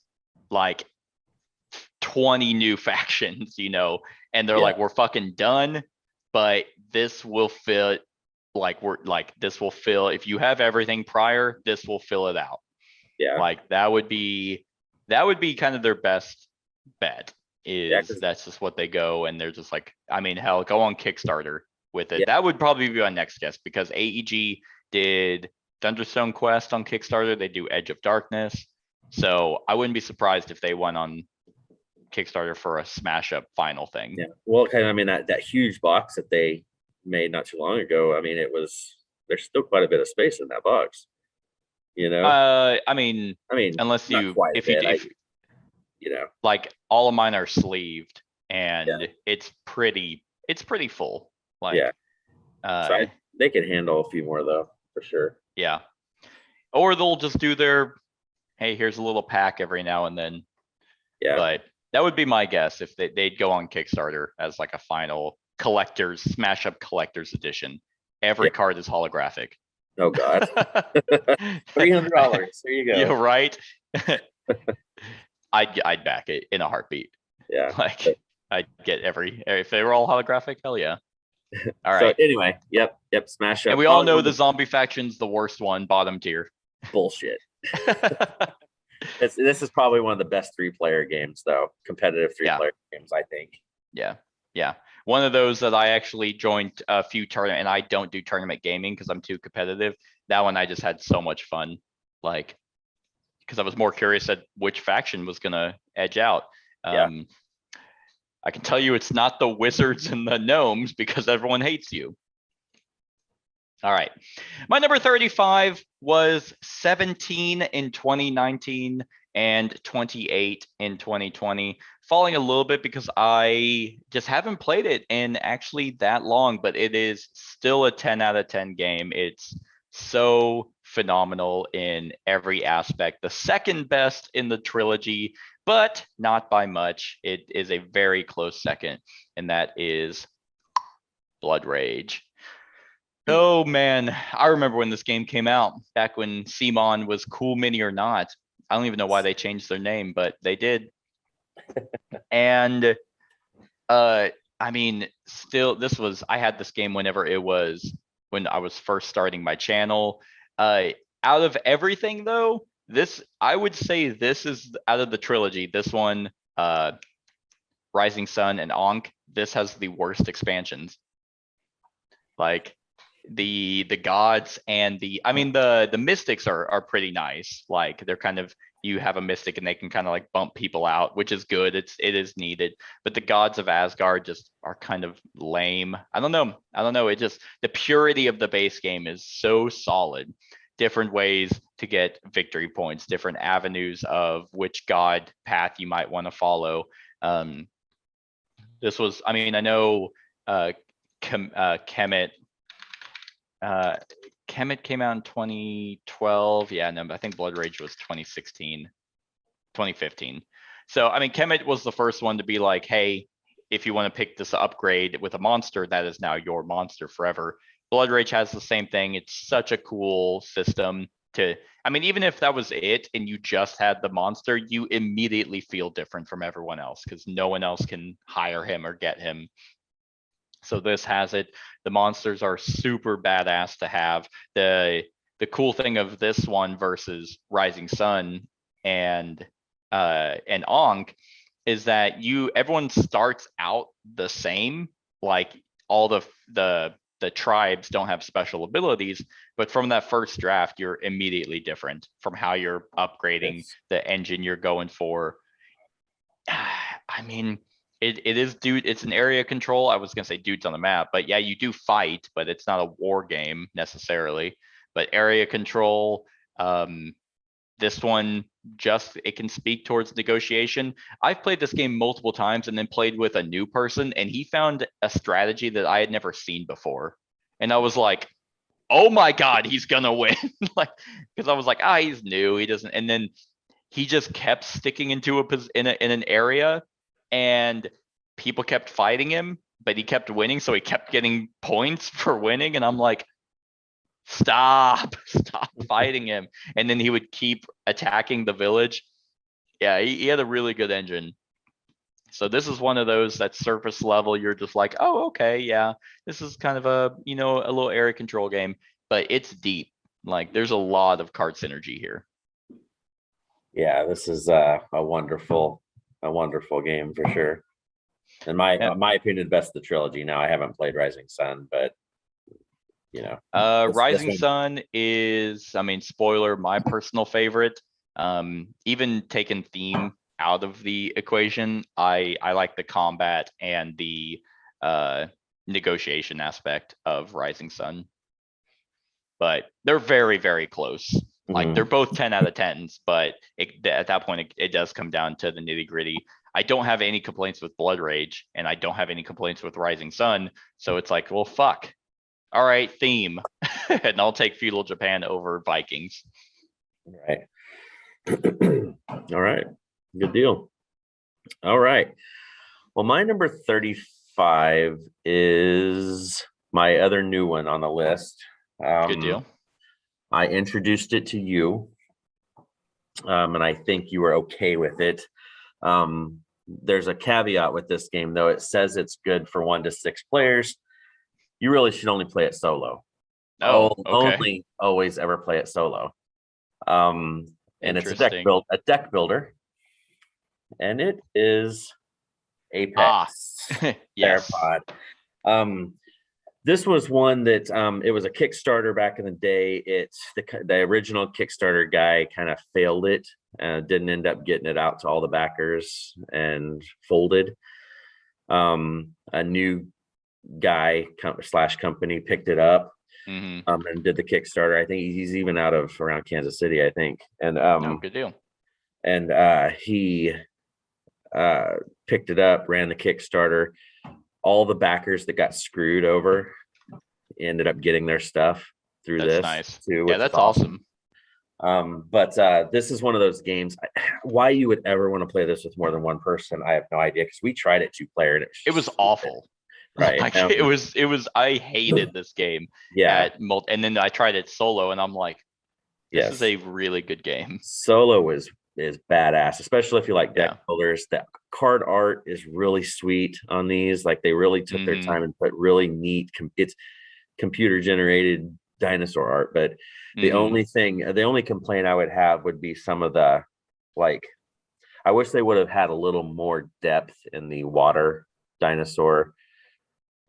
like 20 new factions, and they're like, we're fucking done, but this will fill, if you have everything prior, this will fill it out. Yeah, like that would be kind of their best bet. That's just what they go, and they're just like, I mean, hell, go on Kickstarter with it. That would probably be my next guess, because AEG did Thunderstone Quest on Kickstarter. They do Edge of Darkness, so I wouldn't be surprised if they went on Kickstarter for a smash up final thing. Yeah, well, I mean, that huge box that they made not too long ago, I mean, there's still quite a bit of space in that box. You know, I mean, I mean, unless not you, quite a if you, bit. if You know, like all of mine are sleeved yeah, and it's pretty full. yeah. Like, So they could handle a few more though, for sure. yeah. Or they'll just do their, hey, here's a little pack every now and then. Yeah, But that would be my guess if they'd go on Kickstarter as like a final collector's smash up collector's edition. Every yeah. card is holographic. Oh God, $300. There you Yeah, go. right. I'd back it in a heartbeat. Yeah. Like I'd get if they were all holographic, hell yeah. All So right. anyway, yep. Smash up. And we all Probably know one the of zombie faction's the worst one, bottom tier. bullshit. This is probably one of the best 3-player games, though. Competitive 3-player games, I think. Yeah. Yeah. One of those that I actually joined a few tournament, and I don't do tournament gaming because I'm too competitive. That one I just had so much fun. Like, because I was more curious at which faction was gonna edge out. Yeah. I can tell you it's not the wizards and the gnomes because everyone hates you. All right. My number 35 was 17 in 2019 and 28 in 2020, falling a little bit because I just haven't played it in actually that long, but it is still a 10 out of 10 game. It's so phenomenal in every aspect. The second best in the trilogy, but not by much. It is a very close second, and that is Blood Rage. Oh man, I remember when this game came out, back when CMON was Cool Mini or Not. I don't even know why they changed their name, but they did. And I mean, still, I had this game when I was first starting my channel. Out of everything though, I would say this is out of the trilogy, this one, Rising Sun and Ankh, this has the worst expansions. Like, the gods and the mystics are pretty nice. Like, they're kind of, you have a mystic and they can kind of like bump people out, which is good. It is needed. But the gods of Asgard just are kind of lame. I don't know. It just, the purity of the base game is so solid. Different ways to get victory points, different avenues of which god path you might want to follow. This was, I mean, I know Kemet Kemet came out in 2012. Yeah, no, I think Blood Rage was 2016, 2015. So, I mean, Kemet was the first one to be like, hey, if you want to pick this upgrade with a monster, that is now your monster forever. Blood Rage has the same thing. It's such a cool system I mean, even if that was it and you just had the monster, you immediately feel different from everyone else because no one else can hire him or get him. So this has it. The monsters are super badass to have. The cool thing of this one versus Rising Sun and Ankh is that everyone starts out the same. Like, all the tribes don't have special abilities, but from that first draft, you're immediately different from how you're upgrading the engine you're going for. I mean, it is it's an area control. I was gonna say dudes on the map, but yeah, you do fight, but it's not a war game necessarily. But area control, this one it can speak towards negotiation. I've played this game multiple times and then played with a new person, and he found a strategy that I had never seen before. And I was like, oh my God, he's gonna win. Like, because I was like, he's new, he doesn't, and then he just kept sticking into in an area, and people kept fighting him, but he kept winning, so he kept getting points for winning. And I'm like, stop fighting him. And then he would keep attacking the village. Yeah, he had a really good engine. So this is one of those that surface level, you're just like, oh, okay, yeah, this is kind of a little area control game, but it's deep. Like, there's a lot of card synergy here. Yeah, this is a wonderful game for sure. In my opinion, best of the trilogy. Now, I haven't played Rising Sun, but Rising Sun is, I mean, spoiler, my personal favorite. Even taking theme out of the equation, I like the combat and the negotiation aspect of Rising Sun. But they're very, very close. Like Mhm. they're both 10 out of 10s, but at that point, it does come down to the nitty gritty. I don't have any complaints with Blood Rage, and I don't have any complaints with Rising Sun. So it's like, well, fuck. All right, theme. And I'll take Feudal Japan over Vikings. Right. All right. Good deal. All right. Well, my number 35 is my other new one on the list. Good deal. I introduced it to you, and I think you were okay with it. There's a caveat with this game, though. It says it's good for 1 to 6 players. You really should only play it solo. Oh, okay. Only always ever play it solo. And it's a deck builder, and it is Apex. Yes. Theropod. This was one that it was a Kickstarter back in the day. It's the original Kickstarter guy kind of failed it, didn't end up getting it out to all the backers and folded. A new guy / company picked it up and did the Kickstarter. I think he's even out of around Kansas City, I think. And good deal. And he picked it up, ran the Kickstarter. All the backers that got screwed over ended up getting their stuff through this. Nice. Too, yeah, that's awesome. But this is one of those games. Why you would ever want to play this with more than one person, I have no idea, because we tried it 2-player and it was awful. Right. Like, it was. I hated this game. Yeah. And then I tried it solo, and I'm like, this is a really good game. Solo is badass, especially if you like deck builders. That card art is really sweet on these. Like, they really took their time and put really neat. It's computer generated dinosaur art, but the only complaint I would have would be some of the, like, I wish they would have had a little more depth in the water dinosaur,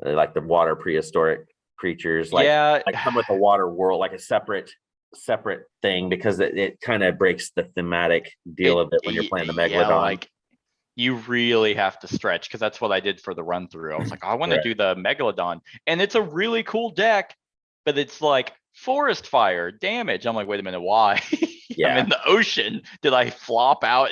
like the water prehistoric creatures, like come with a water world, like a separate thing, because it kind of breaks the thematic deal of it when you're playing the Megalodon. Like, you really have to stretch, because that's what I did for the run through. I was like, I want to do the Megalodon, and it's a really cool deck, but it's like forest fire damage. I'm like, wait a minute, why? I'm in the ocean. Did I flop out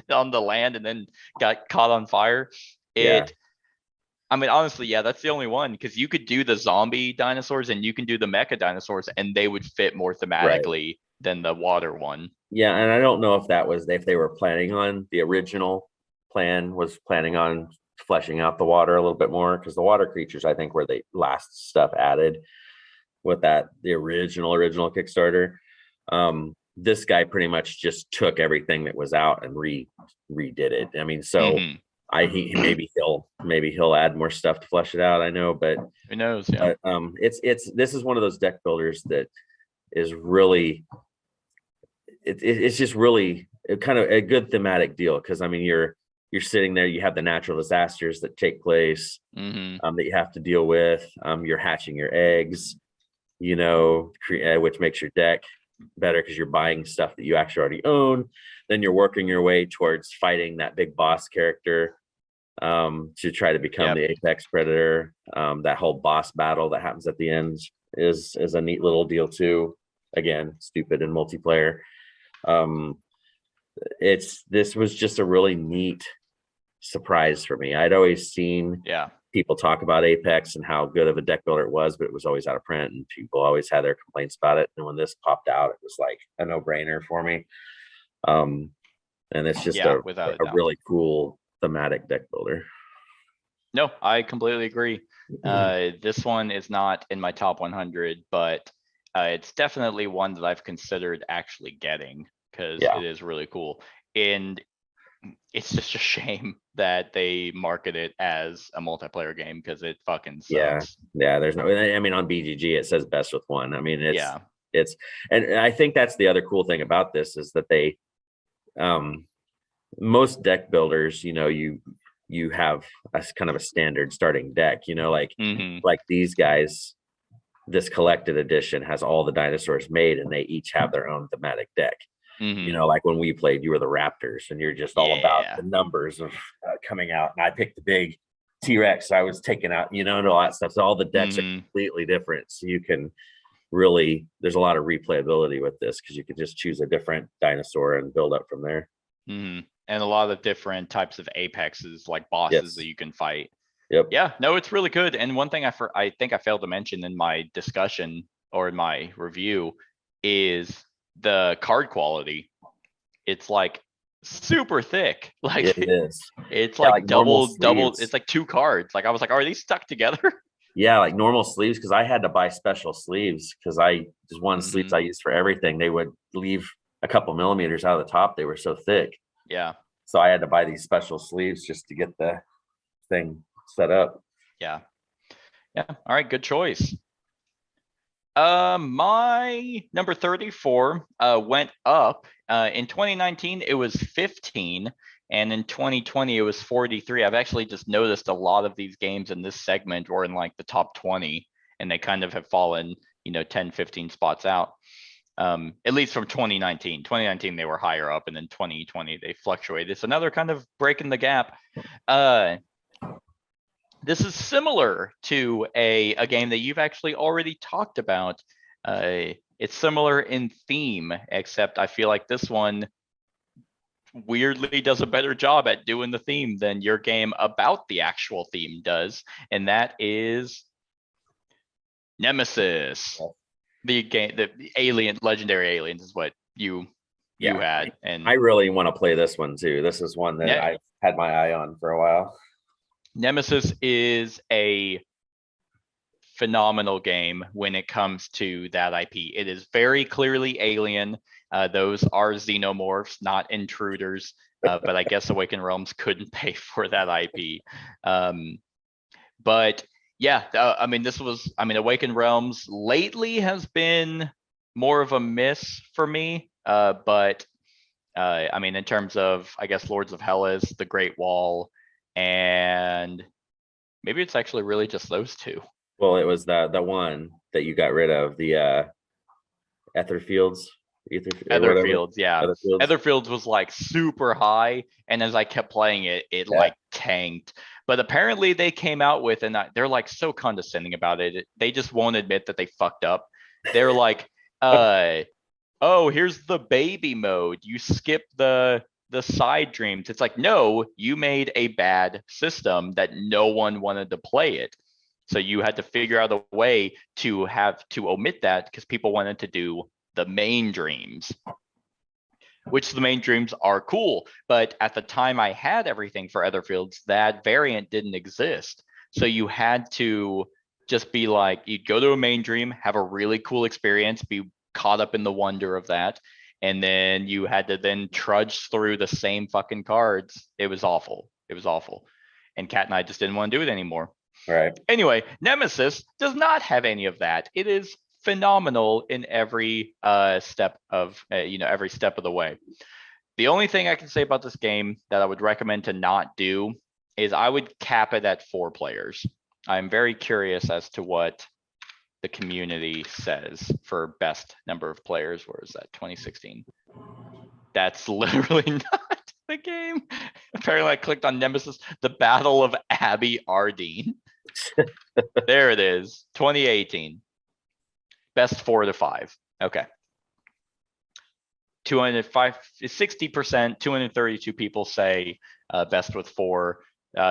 on the land and then got caught on fire? I mean, honestly, that's the only one, because you could do the zombie dinosaurs and you can do the mecha dinosaurs, and they would fit more thematically than the water one. Yeah, and I don't know if they were planning on, the original plan was planning on fleshing out the water a little bit more, because the water creatures, I think, were the last stuff added with the original Kickstarter. This guy pretty much just took everything that was out and redid it. I mean, so maybe he'll add more stuff to flesh it out. I know, but who knows? Yeah. But, this is one of those deck builders that is really, it's just really kind of a good thematic deal, because I mean, you're sitting there, you have the natural disasters that take place that you have to deal with. You're hatching your eggs, which makes your deck better because you're buying stuff that you actually already own. Then you're working your way towards fighting that big boss character to try to become the apex predator. That whole boss battle that happens at the end is a neat little deal too. Again, stupid in multiplayer. This was just a really neat surprise for me. I'd always seen people talk about Apex and how good of a deck builder it was, but it was always out of print and people always had their complaints about it. And when this popped out, it was like a no-brainer for me. And it's just a really cool thematic deck builder. No, I completely agree. This one is not in my top 100, but it's definitely one that I've considered actually getting, because it is really cool. And it's just a shame that they market it as a multiplayer game, because it fucking sucks. Yeah, there's no, I mean, on BGG it says best with one. I mean, it's and I think that's the other cool thing about this is that they most deck builders, you have a kind of a standard starting deck, like these guys, this collected edition has all the dinosaurs made and they each have their own thematic deck. Like when we played, you were the Raptors and you're just all about the numbers of coming out, and I picked the big T-Rex, so I was taking out, and all that stuff. So all the decks are completely different, so you can really, there's a lot of replayability with this because you could just choose a different dinosaur and build up from there. And a lot of different types of apexes, like bosses that you can fight. Yep. Yeah, no, it's really good. And one thing I think I failed to mention in my discussion or in my review is the card quality. It's like super thick. Like It is. it's Yeah, like like normal double. sleeves. It's like 2 cards. Like I was like, are these stuck together? Yeah, like normal sleeves because I had to buy special sleeves because I just one sleeves I used for everything. They would leave a couple millimeters out of the top. They were so thick. Yeah. So I had to buy these special sleeves just to get the thing set up. Yeah. Yeah. All right. Good choice. My number 34 went up. In 2019, it was 15, and in 2020, it was 43. I've actually just noticed a lot of these games in this segment were in like the top 20, and they kind of have fallen, 10, 15 spots out. At least from 2019. 2019, they were higher up, and then 2020, they fluctuated. It's another kind of break in the gap. This is similar to a game that you've actually already talked about. It's similar in theme, except I feel like this one weirdly does a better job at doing the theme than your game about the actual theme does, and that is Nemesis. The game, the alien, legendary aliens is what you had, and I really want to play this one too. This is one that I've had my eye on for a while. Nemesis is a phenomenal game when it comes to that IP. It is very clearly alien. Those are xenomorphs, not intruders. But I guess Awakened Realms couldn't pay for that IP. But yeah, Awakened Realms lately has been more of a miss for me. But in terms of, I guess, Lords of Hellas, The Great Wall, and maybe it's actually really just those 2. Well, it was the one that you got rid of, the Etherfields. Etherfields, yeah. Etherfields was like super high, and as I kept playing it, it like tanked. But apparently they came out with, and they're like so condescending about it. They just won't admit that they fucked up. They're like, oh, here's the baby mode. You skip the side dreams. It's like, no, you made a bad system that no one wanted to play it. So you had to figure out a way to omit that because people wanted to do the main dreams, which the main dreams are cool. But at the time I had everything for Etherfields, that variant didn't exist. So you had to just be like, you'd go to a main dream, have a really cool experience, be caught up in the wonder of that. And then you had to then trudge through the same fucking cards. It was awful. And Kat and I just didn't want to do it anymore. Right. Anyway, Nemesis does not have any of that. It is phenomenal in every step of every step of the way. The only thing I can say about this game that I would recommend to not do is I would cap it at 4 players. I'm very curious as to what the community says for best number of players. Where is that? 2016. That's literally not the game. Apparently I clicked on Nemesis, the Battle of Abbey Ardeen. There it is, 2018. Best 4 to 5. Okay. 60%, 232 people say best with 4.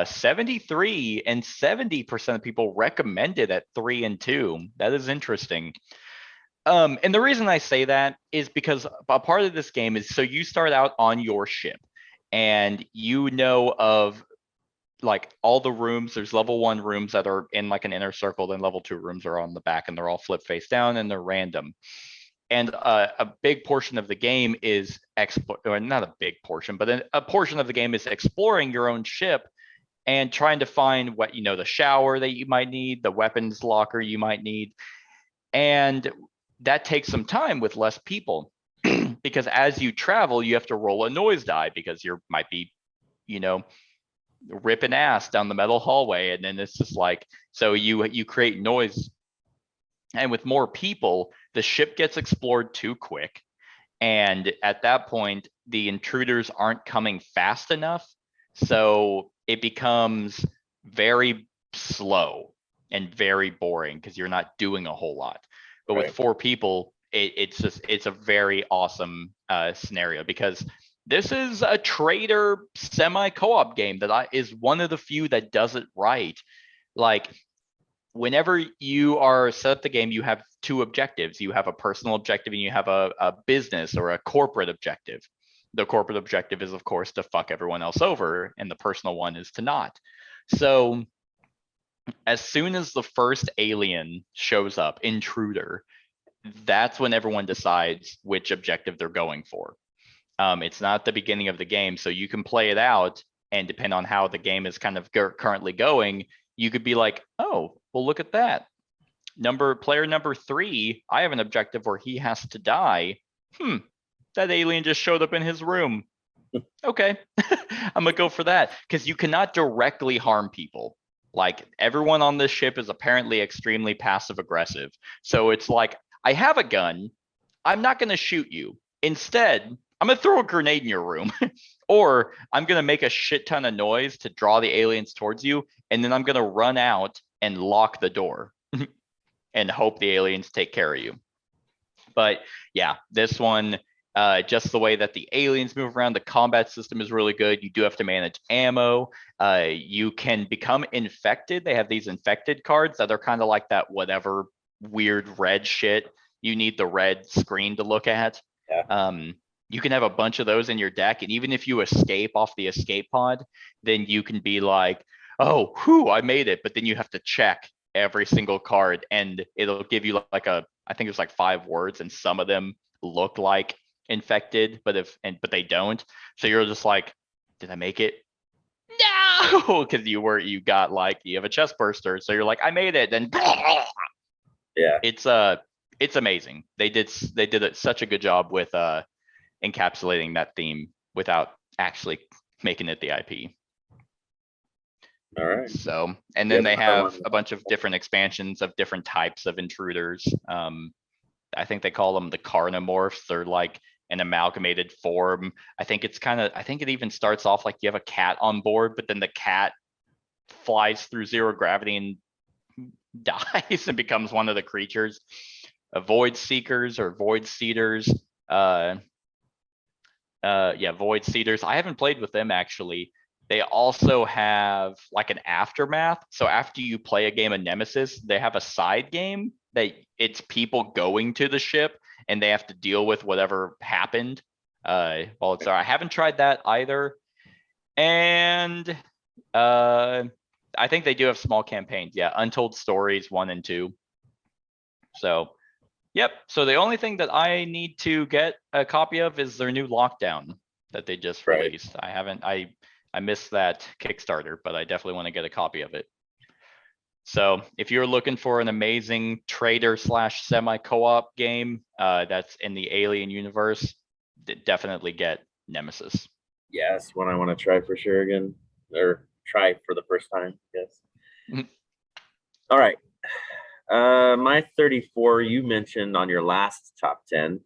73 and 70% of people recommend it at 3 and 2. That is interesting. And the reason I say that is because a part of this game is so you start out on your ship and of like all the rooms. There's level 1 rooms that are in like an inner circle, then level 2 rooms are on the back and they're all flip face down and they're random. And a big portion of the game is not a big portion, but a portion of the game is exploring your own ship and trying to find what, the shower that you might need, the weapons locker you might need. And that takes some time with less people because as you travel, you have to roll a noise die because you might be, ripping ass down the metal hallway. And then it's just like, so you create noise. And with more people, the ship gets explored too quick. And at that point, the intruders aren't coming fast enough. So it becomes very slow and very boring because you're not doing a whole lot. But with Right. 4 people, it's a very awesome scenario, because this is a trader semi co-op game that is one of the few that does it right. Like, whenever you are set up the game, you have 2 objectives. You have a personal objective and you have a business or a corporate objective. The corporate objective is, of course, to fuck everyone else over, and the personal one is to not. So as soon as the first alien shows up, intruder, that's when everyone decides which objective they're going for. It's not the beginning of the game, so you can play it out, and depend on how the game is kind of currently going, you could be like, oh, well, look at that. Player number 3, I have an objective where he has to die. That alien just showed up in his room. Okay, I'm gonna go for that, because you cannot directly harm people. Like, everyone on this ship is apparently extremely passive aggressive. So it's like, I have a gun, I'm not gonna shoot you. Instead, I'm gonna throw a grenade in your room, or I'm gonna make a shit ton of noise to draw the aliens towards you, and then I'm gonna run out and lock the door and hope the aliens take care of you. But yeah, this one, just the way that the aliens move around, the combat system is really good. You do have to manage ammo. You can become infected. They have these infected cards that are kind of like that whatever weird red shit you need the red screen to look at. Yeah. You can have a bunch of those in your deck, and even if you escape off the escape pod, then you can be like, oh, whew, I made it. But then you have to check every single card, and it'll give you like I think it's like 5 words, and some of them look like infected, but they don't. So you're just like, did I make it? No, because you have a chest burster, so you're like, I made it. Then Yeah. It's amazing. They did such a good job with encapsulating that theme without actually making it the IP. All right. So, and then Yeah, they another have one. a bunch of different expansions of different types of intruders. I think they call them the carnomorphs. They're like an amalgamated form. I think it even starts off like you have a cat on board, but then the cat flies through 0 gravity and dies and becomes one of the creatures. Void seekers or void seeders. Void seeders. I haven't played with them actually. They also have like an aftermath. So after you play a game of Nemesis, they have a side game that it's people going to the ship and they have to deal with whatever happened while it's there. I haven't tried that either. And I think they do have small campaigns. Yeah, Untold Stories 1 and 2. So, yep. So the only thing that I need to get a copy of is their new Lockdown that they just Right. released. I missed that Kickstarter, but I definitely want to get a copy of it. So if you're looking for an amazing trader / semi co-op game that's in the Alien universe, definitely get Nemesis. Yeah, it's one I want to try for sure again, or try for the first time. Yes. Mhm. All right. My 34, you mentioned on your last top 10.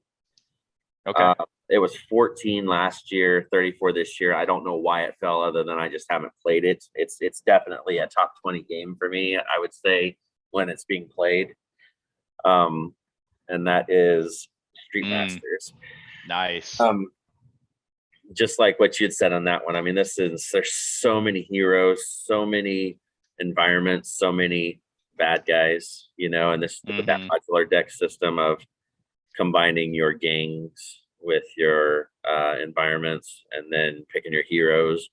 Okay. It was 14 last year, 34 this year. I don't know why it fell, other than I just haven't played it. It's definitely a top 20 game for me, I would say, when it's being played. And that is Street Masters. Nice. Just like what you had said on that one. I mean, there's so many heroes, so many environments, so many bad guys, and this with that modular deck system of combining your gangs with your environments and then picking your heroes.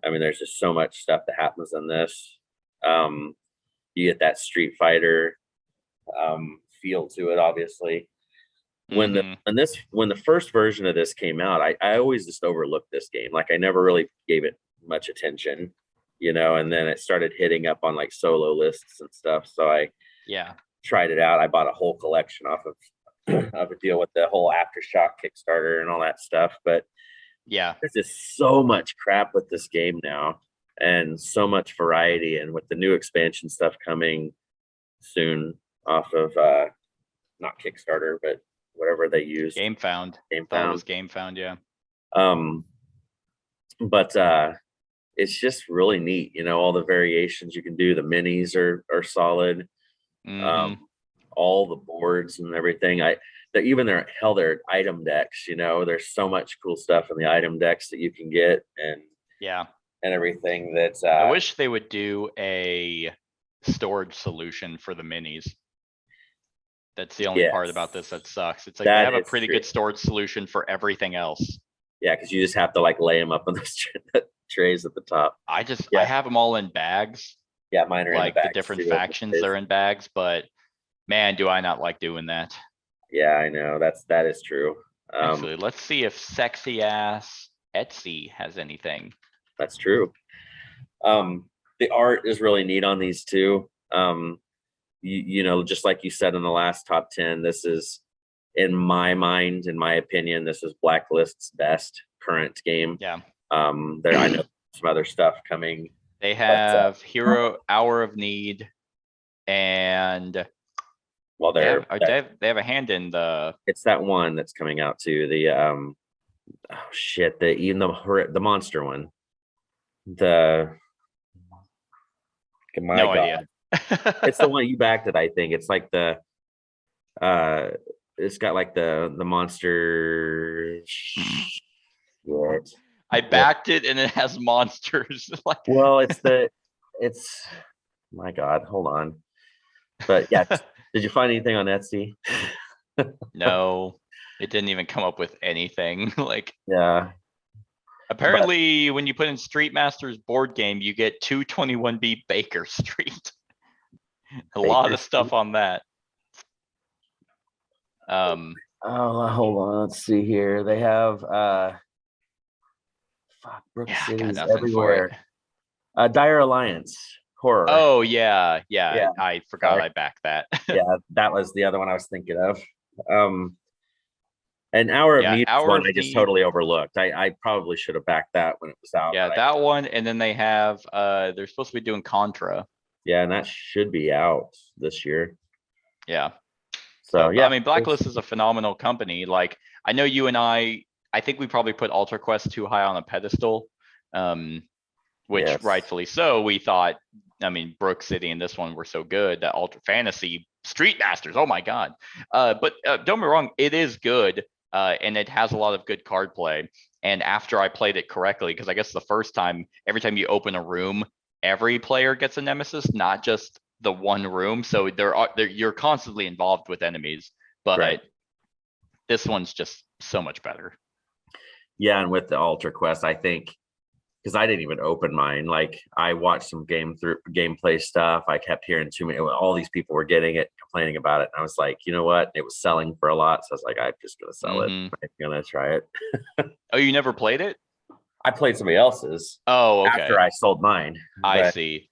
I mean, there's just so much stuff that happens in this. You get that Street Fighter feel to it, obviously. When the first version of this came out, I always just overlooked this game. Like, I never really gave it much attention, and then it started hitting up on like solo lists and stuff. So I tried it out. I bought a whole collection off of a deal with the whole Aftershock Kickstarter and all that stuff. But yeah, there's just so much crap with this game now, and so much variety. And with the new expansion stuff coming soon off of not Kickstarter, but whatever they used. GameFound. GameFound. Thought it was GameFound, yeah. But it's just really neat, all the variations you can do. The minis are solid. all the boards and everything. Even their item decks, there's so much cool stuff in the item decks that you can get Yeah. and everything that's I wish they would do a storage solution for the minis. That's the only part about this that sucks. It's like they That have a is pretty true. good storage solution for everything else. Yeah, because you just have to like lay them up on those trays at the top. I Yeah. have them all in bags, Yeah, mine are like in the bags different too, factions they're in bags, but man, do I not like doing that. Yeah, I know. That is true. Actually, let's see if sexy ass Etsy has anything. That's true. The art is really neat on these two. Just like you said in the last top 10, this is, in my mind, in my opinion, this is Blacklist's best current game. Yeah. There, I know some other stuff coming. They have Hero Hour of Need, and well, they have a hand in the. It's that one that's coming out too. The the monster one. No idea. It's the one you backed it, I think. It's like it's got like the monster shit. I backed it and it has monsters. Like, well, it's my God, hold on. But yeah, did you find anything on Etsy? No, it didn't even come up with anything. Like, yeah. Apparently, when you put in Street Masters board game, you get 221B Baker Street. A lot of stuff on that. Oh, hold on. Let's see here. They have Brook City's everywhere. Dire Alliance horror. Oh yeah. I forgot I backed that. Yeah, that was the other one I was thinking of. An Hour of Need one I just totally overlooked. I probably should have backed that when it was out. Yeah, that one, and then they have they're supposed to be doing Contra. Yeah, and that should be out this year. Yeah. So yeah, I mean, Blacklist is a phenomenal company. Like, I know you and I think we probably put Ultra Quest too high on a pedestal, which rightfully so. We thought, I mean, Brook City and this one were so good that Ultra Fantasy Street Masters, oh my God. But don't get me wrong, it is good. And it has a lot of good card play. And after I played it correctly, because I guess the first time, every time you open a room, every player gets a nemesis, not just the one room. So you're constantly involved with enemies, but this one's just so much better. Yeah, and with the Ultra Quest, I think, because I didn't even open mine. Like, I watched some gameplay stuff. I kept hearing all these people were getting it, complaining about it. And I was like, you know what? It was selling for a lot. So I was like, I'm just gonna sell it. I'm gonna try it. Oh, you never played it? I played somebody else's. Oh, okay. After I sold mine. I see.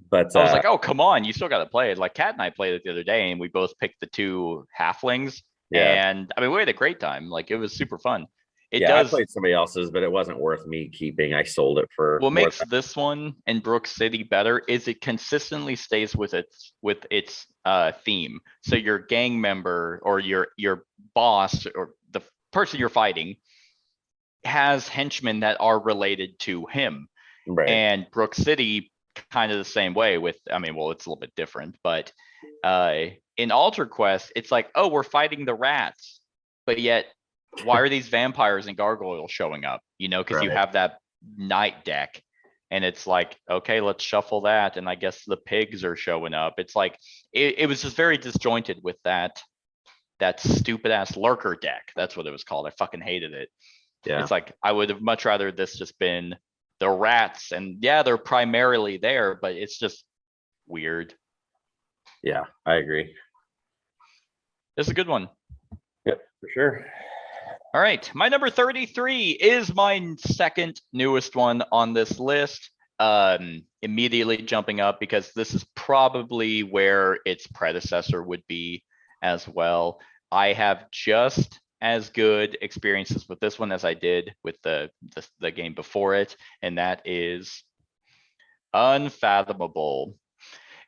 But I was like, oh, come on, you still got to play it. Like, Kat and I played it the other day, and we both picked the two halflings. Yeah. And I mean, we had a great time. Like, it was super fun. I played somebody else's, but it wasn't worth me keeping. I sold it for. What makes this one and Brook City better is it consistently stays with its theme. So your gang member or your boss or the person you're fighting has henchmen that are related to him. Right. And Brook City kind of the same way with, I mean, well, it's a little bit different, but in Ultra Quest, it's like, oh, we're fighting the rats, but yet why are these vampires and gargoyles showing up? You know, because you have that night deck, and it's like, okay, let's shuffle that, and I guess the pigs are showing up. It's like it was just very disjointed with that stupid ass lurker deck. That's what it was called. I fucking hated it. Yeah, it's like I would have much rather this just been the rats, and yeah, they're primarily there, but it's just weird. Yeah, I agree. It's a good one. Yep, for sure. All right, my number 33 is my second newest one on this list. Immediately jumping up because this is probably where its predecessor would be as well. I have just as good experiences with this one as I did with the game before it, and that is Unfathomable.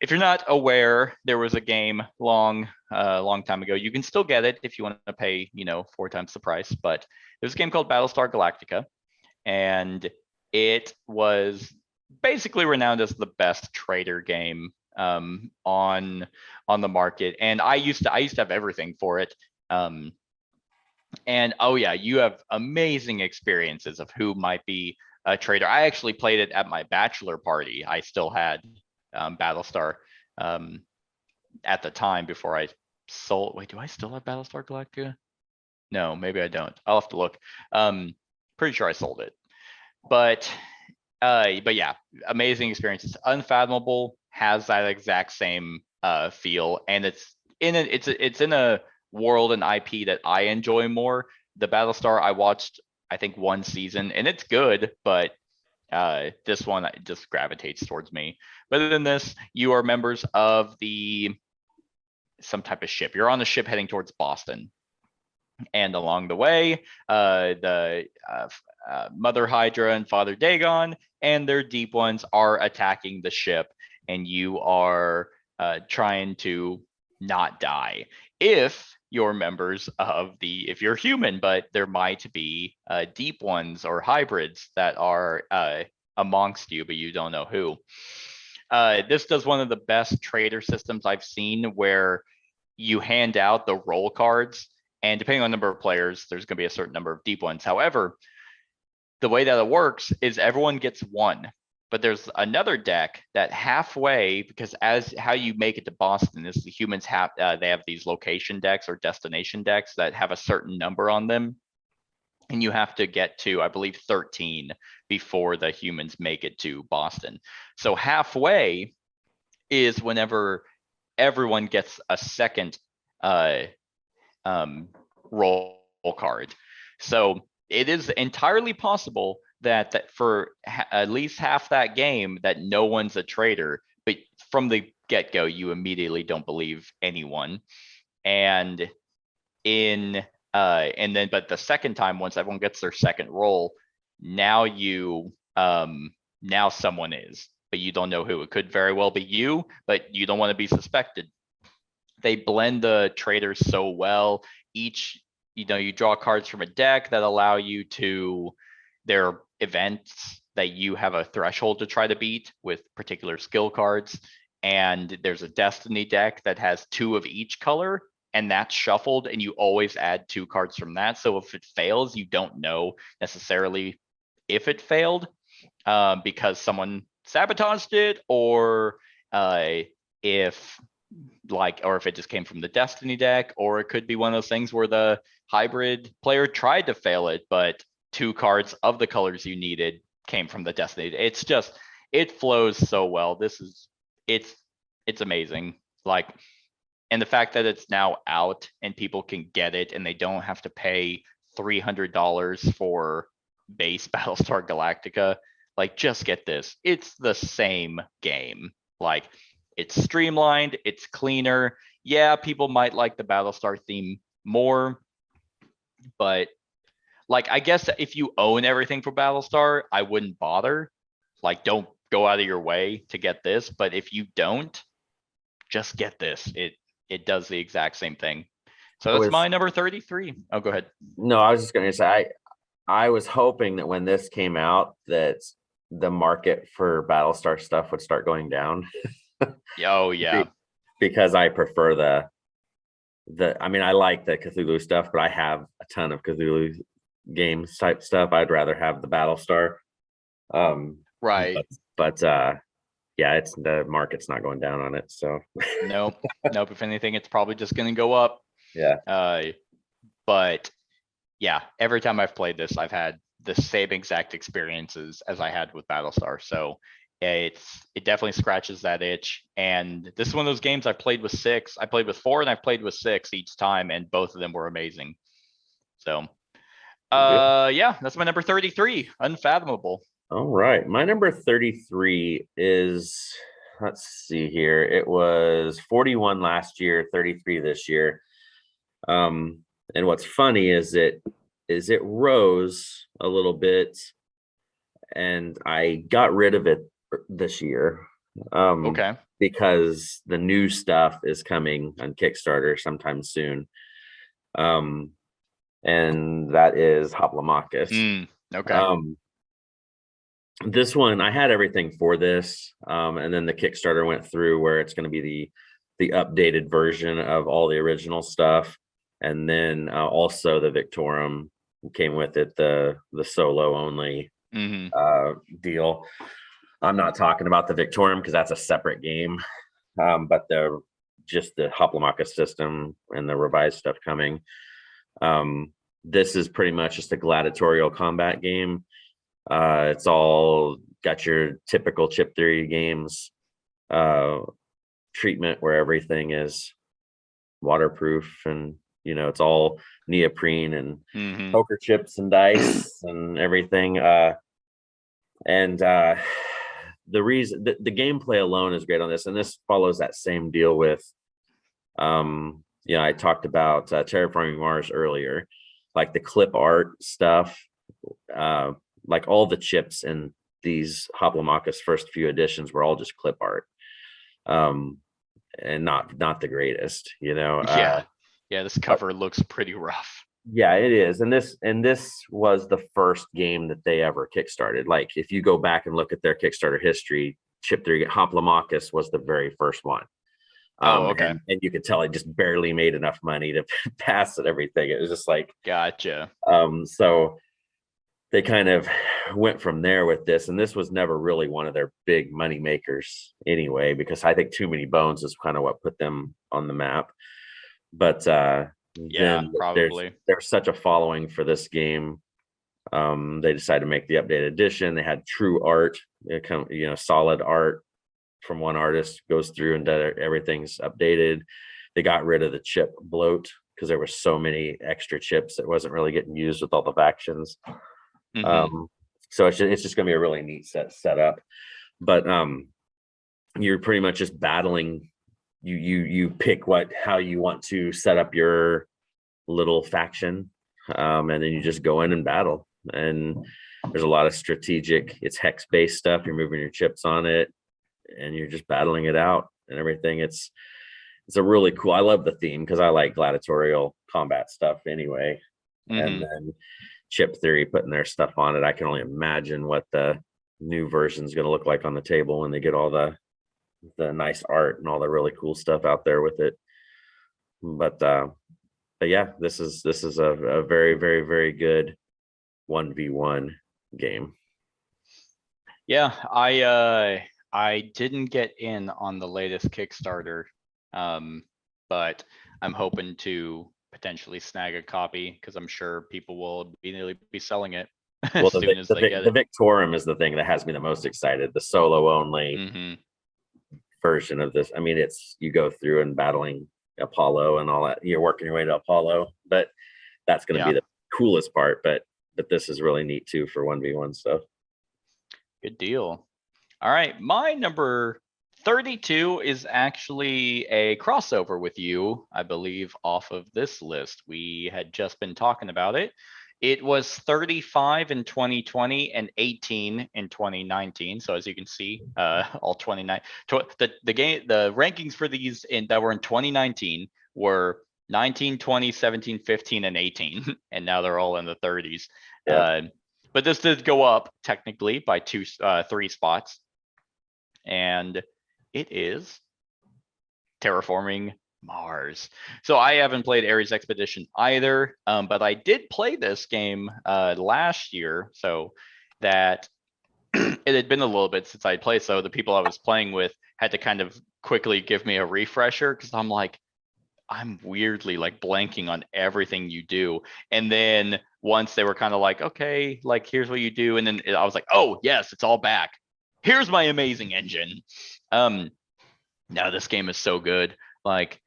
If you're not aware, there was a game long time ago. You can still get it if you want to pay, 4 times the price. But there's a game called Battlestar Galactica, and it was basically renowned as the best trader game on the market, and I used to have everything for it. And oh yeah, you have amazing experiences of who might be a trader. I actually played it at my bachelor party. I still had Battlestar at the time before I sold. Wait, do I still have Battlestar Galactica? No, maybe I don't. I'll have to look. Pretty sure I sold it. But yeah, amazing experiences. Unfathomable has that exact same feel, and it's in a world and IP that I enjoy more. The Battlestar, I watched I think one season, and it's good, but this one just gravitates towards me. But in this, you are members of some type of ship. You're on the ship heading towards Boston. And along the way, the Mother Hydra and Father Dagon and their deep ones are attacking the ship, and you are trying to not die. If you're members of if you're human, but there might be deep ones or hybrids that are amongst you, but you don't know who. This does one of the best trader systems I've seen, where you hand out the roll cards, and depending on the number of players, there's going to be a certain number of deep ones. However, the way that it works is everyone gets one, but there's another deck that halfway, because as how you make it to Boston is the humans have, they have these location decks or destination decks that have a certain number on them. And you have to get to, I believe, 13 before the humans make it to Boston. So halfway is whenever everyone gets a second roll card. So it is entirely possible that for at least half that game that no one's a traitor, but from the get-go you immediately don't believe anyone. And but the second time, once everyone gets their second roll, now now someone is, but you don't know who. It could very well be you, but you don't want to be suspected. They blend the traders so well. Each, you draw cards from a deck that allow you to, there are events that you have a threshold to try to beat with particular skill cards. And there's a destiny deck that has 2 of each color, and that's shuffled, and you always add 2 cards from that. So if it fails, you don't know necessarily if it failed because someone sabotaged it, or if it just came from the destiny deck, or it could be one of those things where the hybrid player tried to fail it, but 2 cards of the colors you needed came from the destiny. It's just, it flows so well. It's amazing. And the fact that it's now out and people can get it and they don't have to pay $300 for base Battlestar Galactica, just get this. It's the same game. It's streamlined, it's cleaner. Yeah, people might like the Battlestar theme more, but I guess if you own everything for Battlestar, I wouldn't bother. Don't go out of your way to get this, but if you don't, just get this. It does the exact same thing. So that's my number 33. Oh, go ahead. No, I was just going to say, I was hoping that when this came out, that the market for Battlestar stuff would start going down. Oh yeah, because I prefer I mean, I like the Cthulhu stuff, but I have a ton of Cthulhu games type stuff. I'd rather have the Battlestar. Right. But yeah, it's the market's not going down on it. So nope. If anything, it's probably just going to go up. Yeah. But yeah, every time I've played this, I've had the same exact experiences as I had with Battlestar. So it definitely scratches that itch. And this is one of those games I've played with 6. I played with 4 and I've played with 6 each time, and both of them were amazing. So yeah, that's my number 33, Unfathomable. All right. My number 33 is, let's see here. It was 41 last year, 33 this year. And what's funny is it rose a little bit, and I got rid of it this year. Okay. Because the new stuff is coming on Kickstarter sometime soon. And that is Hoplomachus. Okay. This one, I had everything for this, and then the Kickstarter went through where it's going to be the updated version of all the original stuff, and then also the Victorum came with it, the solo only deal. I'm not talking about the Victorum because that's a separate game, but just the Hoplomachus system and the revised stuff coming. This is pretty much just a gladiatorial combat game. It's all got your typical chip theory games treatment where everything is waterproof, and it's all neoprene and poker chips and dice and everything. And the reason the gameplay alone is great on this, and this follows that same deal with I talked about Terraforming Mars earlier, like the clip art stuff, like all the chips in these Hoplomachus first few editions were all just clip art, and not the greatest, Yeah. This cover looks pretty rough. Yeah, it is. And this was the first game that they ever kickstarted. Like if you go back and look at their Kickstarter history, Chip 3 Hoplomachus was the very first one. Okay. And you could tell it just barely made enough money to pass and everything. It was just like, gotcha. So they kind of went from there with this, and this was never really one of their big money makers anyway, because I think Too Many Bones is kind of what put them on the map. But probably there's such a following for this game. They decided to make the updated edition. They had true art, solid art from one artist, goes through and everything's updated. They got rid of the chip bloat because there were so many extra chips that wasn't really getting used with all the factions. So it's just going to be a really neat setup. But you're pretty much just battling. You pick how you want to set up your little faction, and then you just go in and battle. And there's a lot of strategic, it's hex based stuff. You're moving your chips on it, and you're just battling it out and everything. It's a really cool. I love the theme because I like gladiatorial combat stuff anyway. And then Chip Theory putting their stuff on it. I can only imagine what the new version is going to look like on the table when they get all the nice art and all the really cool stuff out there with it. But yeah, this is a very, very, very good 1v1 game. Yeah, I didn't get in on the latest Kickstarter, but I'm hoping to potentially snag a copy because I'm sure people will immediately be selling it as soon as they get it. The Victorum is the thing that has me the most excited. The solo only version of this. I mean, you go through and battling Apollo and all that. You're working your way to Apollo, but that's going to be the coolest part. But this is really neat too for 1v1 stuff. Good deal. All right, my number 32 is actually a crossover with you, I believe, off of this list. We had just been talking about it. It was 35 in 2020 and 18 in 2019. So as you can see, all 29. The rankings for these that were in 2019 were 19, 20, 17, 15, and 18, and now they're all in the 30s. Yeah. But this did go up technically by 3 spots, and it is Terraforming Mars. So I haven't played Aries Expedition either, but I did play this game last year, so that it had been a little bit since I played, so the people I was playing with had to kind of quickly give me a refresher because I'm like, I'm weirdly like blanking on everything you do. And then once they were kind of like, okay, like here's what you do, and then I was like, oh yes, it's all back. Here's my amazing engine. Now this game is so good. Like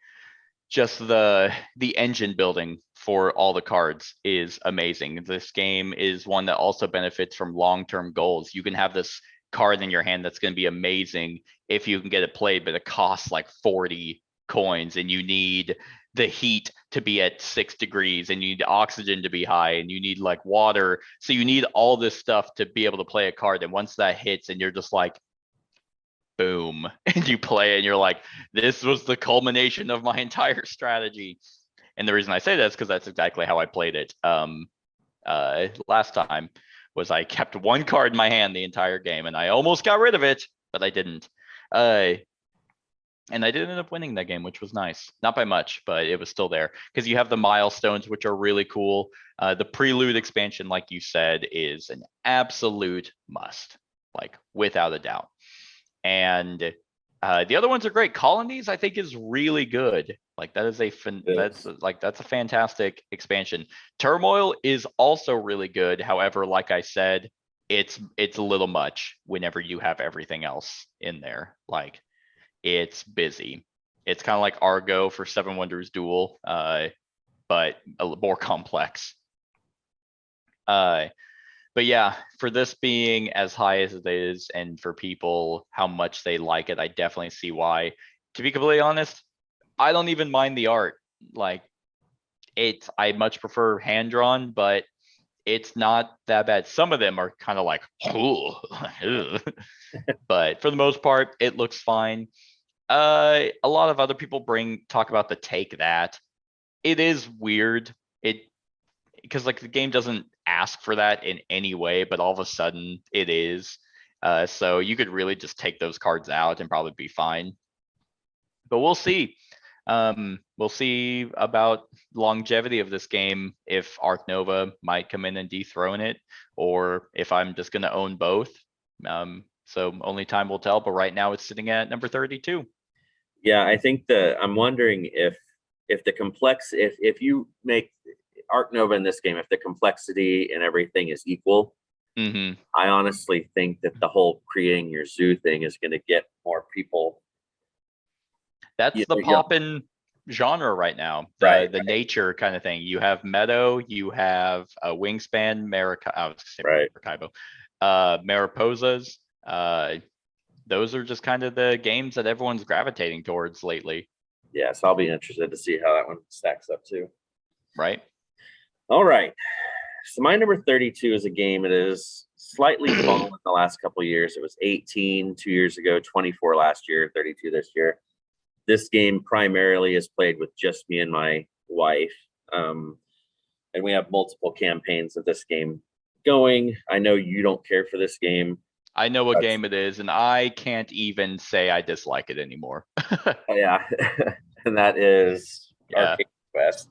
just the engine building for all the cards is amazing. This game is one that also benefits from long-term goals. You can have this card in your hand that's going to be amazing if you can get it played, but it costs like 40 coins, and you need the heat to be at 6 degrees, and you need oxygen to be high, and you need like water. So you need all this stuff to be able to play a card. And once that hits and you're just like, boom, and you play it and you're like, this was the culmination of my entire strategy. And the reason I say that is because that's exactly how I played it last time. was I kept one card in my hand the entire game, and I almost got rid of it, but I didn't. And I did end up winning that game, which was nice. Not by much, but it was still there because you have the milestones, which are really cool. The Prelude expansion, like you said, is an absolute must, like without a doubt. And the other ones are great. Colonies, I think, is really good. Like that is that's a fantastic expansion. Turmoil is also really good. However, like I said, it's a little much whenever you have everything else in there. Like it's busy. It's kind of like Argo for Seven Wonders Duel, but a little more complex. But yeah, for this being as high as it is, and for people how much they like it, I definitely see why. To be completely honest, I don't even mind the art. Like I much prefer hand drawn, but it's not that bad. Some of them are kind of like, but for the most part, it looks fine. A lot of other people talk about the take that. It is weird. Because like the game doesn't ask for that in any way, but all of a sudden it is. So you could really just take those cards out and probably be fine. But we'll see. We'll see about longevity of this game, if Arc Nova might come in and dethrone it, or if I'm just going to own both. So only time will tell, but right now it's sitting at number 32. Yeah, I think I'm wondering if if you make Arc Nova in this game, if the complexity and everything is equal, I honestly think that the whole creating your zoo thing is going to get more people. That's the poppin' genre right now. The nature kind of thing. You have Meadow, you have Wingspan, Maracaibo, Mariposas. Those are just kind of the games that everyone's gravitating towards lately. Yeah, so I'll be interested to see how that one stacks up too. Right. All right. So my number 32 is a game. It is slightly fallen in the last couple of years. It was 18 2 years ago, 24 last year, 32 this year. This game primarily is played with just me and my wife. And we have multiple campaigns of this game going. I know you don't care for this game. I know what game it is, and I can't even say I dislike it anymore. Yeah. And that is Arcade Quest.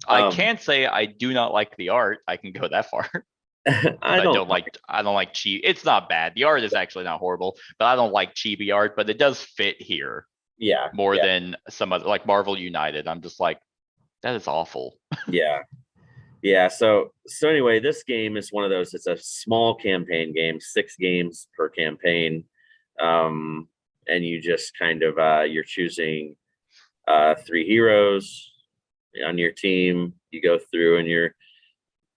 I can't say I do not like the art. I can go that far. I don't like cheap. It's not bad. The art is actually not horrible, but I don't like chibi art, but it does fit here. Yeah. More than some other, like Marvel United. I'm just like, that is awful. Yeah. So anyway, this game is one of those. It's a small campaign game, 6 games per campaign. And you just kind of you're choosing 3 heroes on your team. You go through and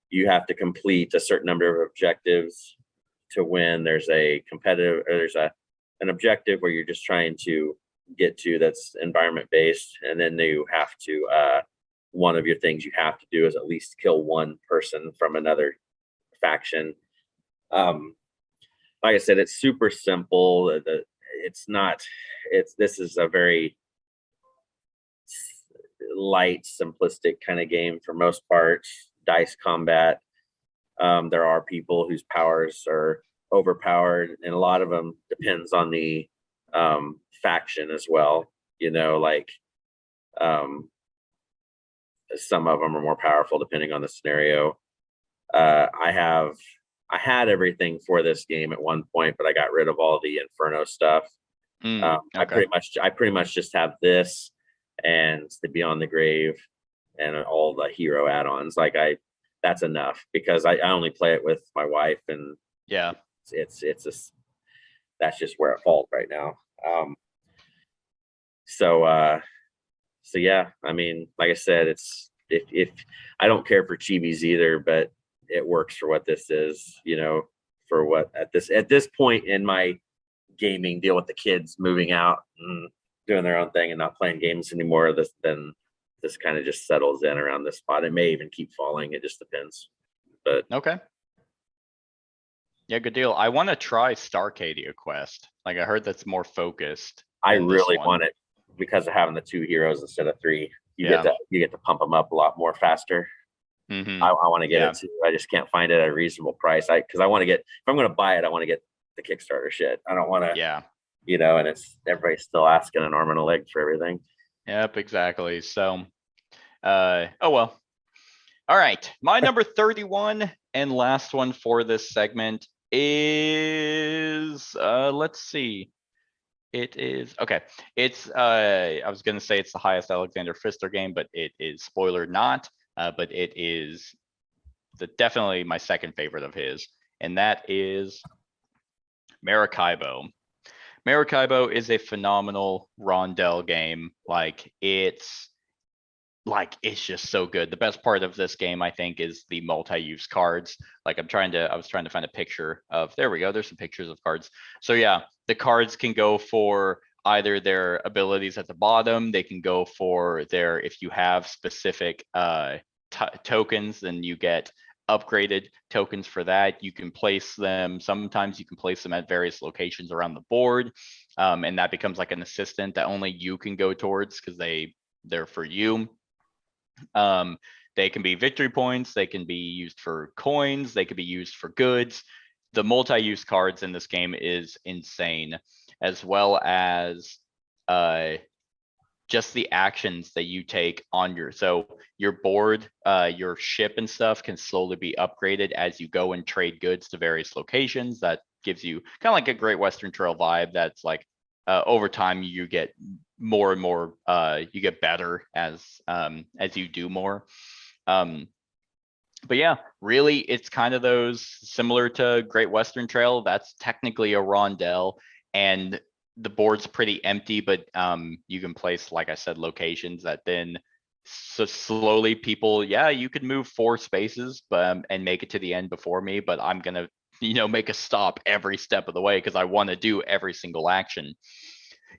you have to complete a certain number of objectives to win. There's a competitive, or there's an objective where you're just trying to get to that's environment based, and then you have to one of your things you have to do is at least kill one person from another faction. Like I said, it's super simple. This is a very light, simplistic kind of game for most parts. Dice combat. There are people whose powers are overpowered, and a lot of them depends on the faction as well. Like some of them are more powerful depending on the scenario. I had everything for this game at one point, but I got rid of all the Inferno stuff. Okay. I pretty much just have this and the Beyond the Grave and all the hero add-ons. That's enough because I only play it with my wife, and it's that's just where it falls right now. So yeah, I mean, like I said, it's if I don't care for chibis either, but it works for what this is, for what at this point in my gaming deal with the kids moving out and doing their own thing and not playing games anymore. Then this kind of just settles in around this spot. It may even keep falling. It just depends. But okay. Yeah, good deal. I want to try Starcadia Quest. Like I heard that's more focused. I really want it because of having the 2 heroes instead of 3. You get to pump them up a lot more faster. Mhm. I want to get Yeah. it too. I just can't find it at a reasonable price. Because I want to get, if I'm going to buy it, I want to get the Kickstarter shit. I don't want to, Yeah. and it's everybody's still asking an arm and a leg for everything. Yep, exactly. So, oh well. All right, my number 31 and last one for this segment is, let's see. It is, okay. It's, I was gonna say it's the highest Alexander Pfister game, but it is spoiler not, but it is definitely my second favorite of his, and that is Maracaibo. Maracaibo is a phenomenal rondel game. It's just so good. The best part of this game, I think, is the multi-use cards. Like I was trying to find a picture of, there we go. There's some pictures of cards. So yeah, the cards can go for either their abilities at the bottom. They can go for their, if you have specific tokens, then you get upgraded tokens for that. You can place them. Sometimes you can place them at various locations around the board. And that becomes like an assistant that only you can go towards because they're for you. They can be victory points, they can be used for coins, they can be used for goods. The multi-use cards in this game is insane, as well as just the actions that you take on your board, your ship and stuff can slowly be upgraded as you go and trade goods to various locations. That gives you kind of like a Great Western Trail vibe. That's like over time you get more and more, you get better as you do more. But yeah, really, it's kind of those similar to Great Western Trail. That's technically a rondel, and the board's pretty empty, but you can place, like I said, locations that then so slowly people, yeah, you could move 4 spaces, but and make it to the end before me, but I'm gonna, make a stop every step of the way because I want to do every single action.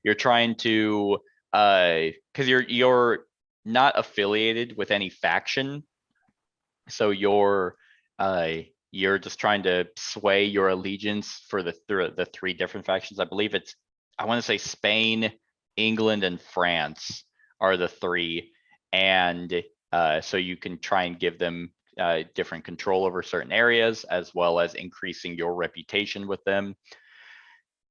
You're trying to, because you're not affiliated with any faction, so you're just trying to sway your allegiance for the 3 different factions. I believe I want to say Spain, England, and France are the 3, and so you can try and give them different control over certain areas, as well as increasing your reputation with them.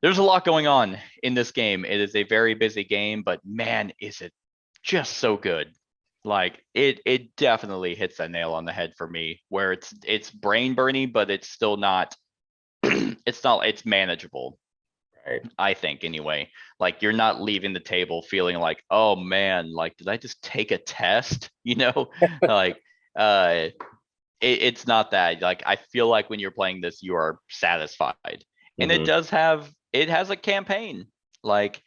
There's a lot going on in this game. It is a very busy game, but man, is it just so good. Like it definitely hits that nail on the head for me, where it's brain burning, but it's still not it's manageable, Right. I think, anyway. Like you're not leaving the table feeling like, oh man, like did I just take a test? Like it's not that. Like I feel like when you're playing this, you are satisfied. And Mhm. it has a campaign, like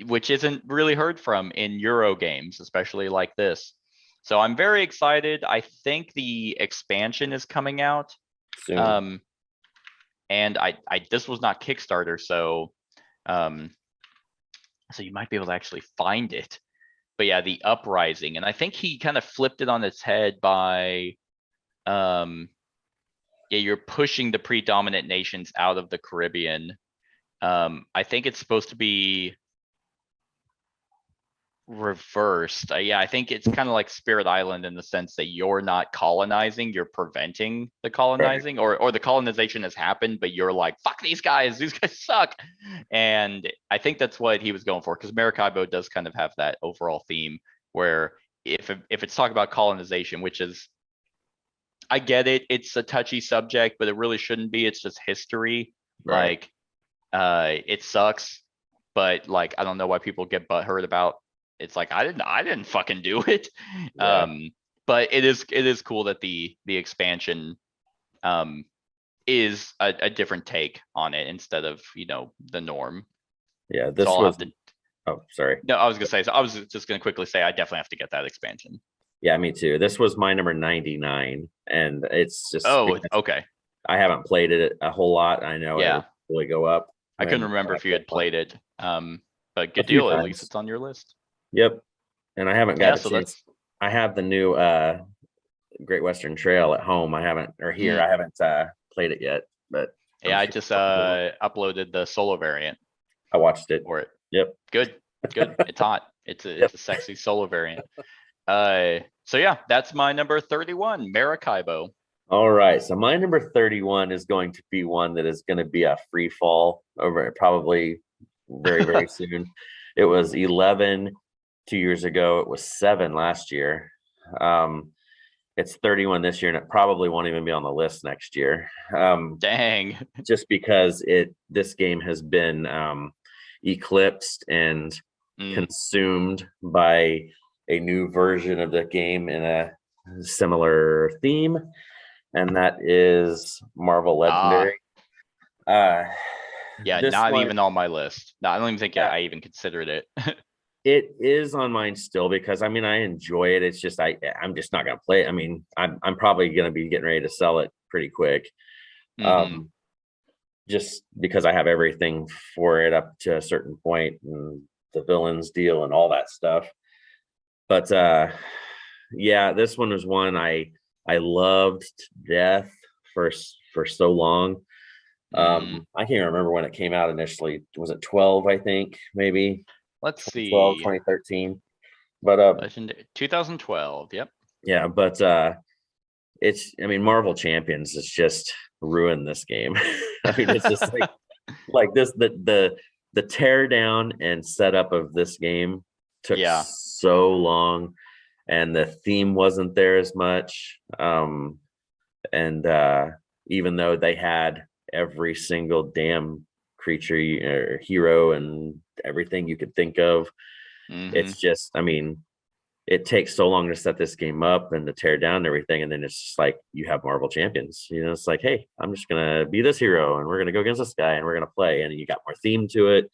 which isn't really heard from in Euro games, especially like this. So I'm very excited. I think the expansion is coming out. Soon. And this was not Kickstarter, so so you might be able to actually find it. But yeah, the Uprising, and I think he kind of flipped it on its head by yeah, you're pushing the predominant nations out of the Caribbean. I think it's supposed to be reversed. Yeah, I think it's kind of like Spirit Island in the sense that you're not colonizing, you're preventing the colonizing, or the colonization has happened, but you're like, fuck these guys suck. And I think that's what he was going for, because Maracaibo does kind of have that overall theme where if it's talking about colonization, which is, I get it, it's a touchy subject, but it really shouldn't be. It's just history. Right. Like it sucks, but like I don't know why people get butthurt about. It's like I didn't fucking do it. Yeah. But it is cool that the expansion is a different take on it instead of the norm. Yeah. So This I'll was. have to. Oh, sorry. No, I was gonna say. So I was just gonna quickly say I definitely have to get that expansion. Yeah, me too. This was my number 99, and it's just Oh, because okay. I haven't played it a whole lot. I know it Yeah. will really go up. I couldn't when remember I if you play had more. played it. But good few deal. At least times. it's on your list. Yep. And I haven't Yeah. got a So chance. that's. I have the new Great Western Trail at home. I haven't, or here, I haven't played it yet, but I'm Yeah, I sure just it's fun. uploaded the solo variant I watched it. for it. Yep. Good. It's hot. It's Yep. a sexy solo variant. So yeah, that's my number 31, Maracaibo. All right, so my number 31 is going to be one that is going to be a free fall over probably very soon. It was 11 2 years ago. It was 7 last year. It's 31 this year, and it probably won't even be on the list next year. Dang. Just because this game has been eclipsed and consumed by a new version of the game in a similar theme, and that is Marvel Legendary. Yeah, not one, even on my list. No, I don't even think I even considered it. It is on mine still because I enjoy it. It's just I'm just not gonna play it. I'm probably gonna be getting ready to sell it pretty quick. Just because I have everything for it up to a certain point and the villains deal and all that stuff. But yeah, this one was one I loved to death for so long. I can't remember when it came out initially. Was it 12, I think, maybe? Let's see. 2013. But 2012, yep. Yeah, but Marvel Champions has just ruined this game. It's just like this the tear down and setup of this game took so long, and the theme wasn't there as much. And even though they had every single damn creature or hero and everything you could think of, it's just it takes so long to set this game up and to tear down everything, and then it's just like you have Marvel Champions. It's like, hey, I'm just gonna be this hero and we're gonna go against this guy and we're gonna play, and you got more theme to it.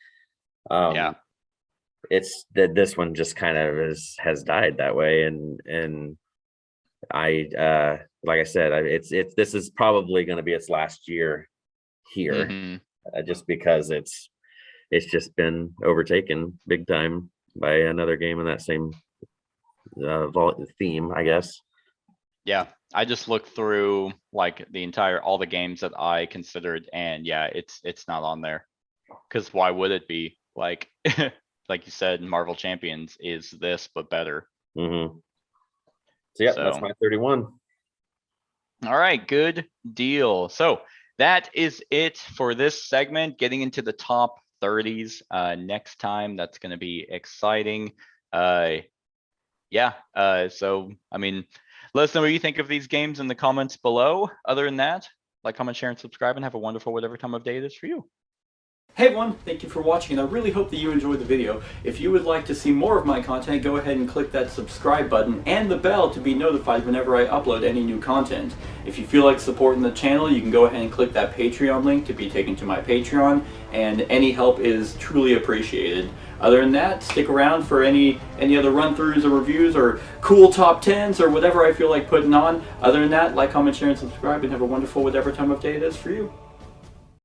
It's that this one just kind of has died that way, and I like I said, this is probably going to be its last year here, just because it's just been overtaken big time by another game in that same theme, I guess. Yeah, I just looked through like all the games that I considered, and yeah, it's not on there. Because why would it be? Like like you said, Marvel Champions is this but better. So yeah, that's my 31. All right, good deal. So that is it for this segment. Getting into the top 30s next time. That's going to be exciting. So let us know what you think of these games in the comments below. Other than that, like, comment, share, and subscribe, and have a wonderful whatever time of day it is for you. Hey everyone, thank you for watching, and I really hope that you enjoyed the video. If you would like to see more of my content, go ahead and click that subscribe button and the bell to be notified whenever I upload any new content. If you feel like supporting the channel, you can go ahead and click that Patreon link to be taken to my Patreon, and any help is truly appreciated. Other than that, stick around for any other run-throughs or reviews or cool top 10s or whatever I feel like putting on. Other than that, like, comment, share, and subscribe, and have a wonderful whatever time of day it is for you.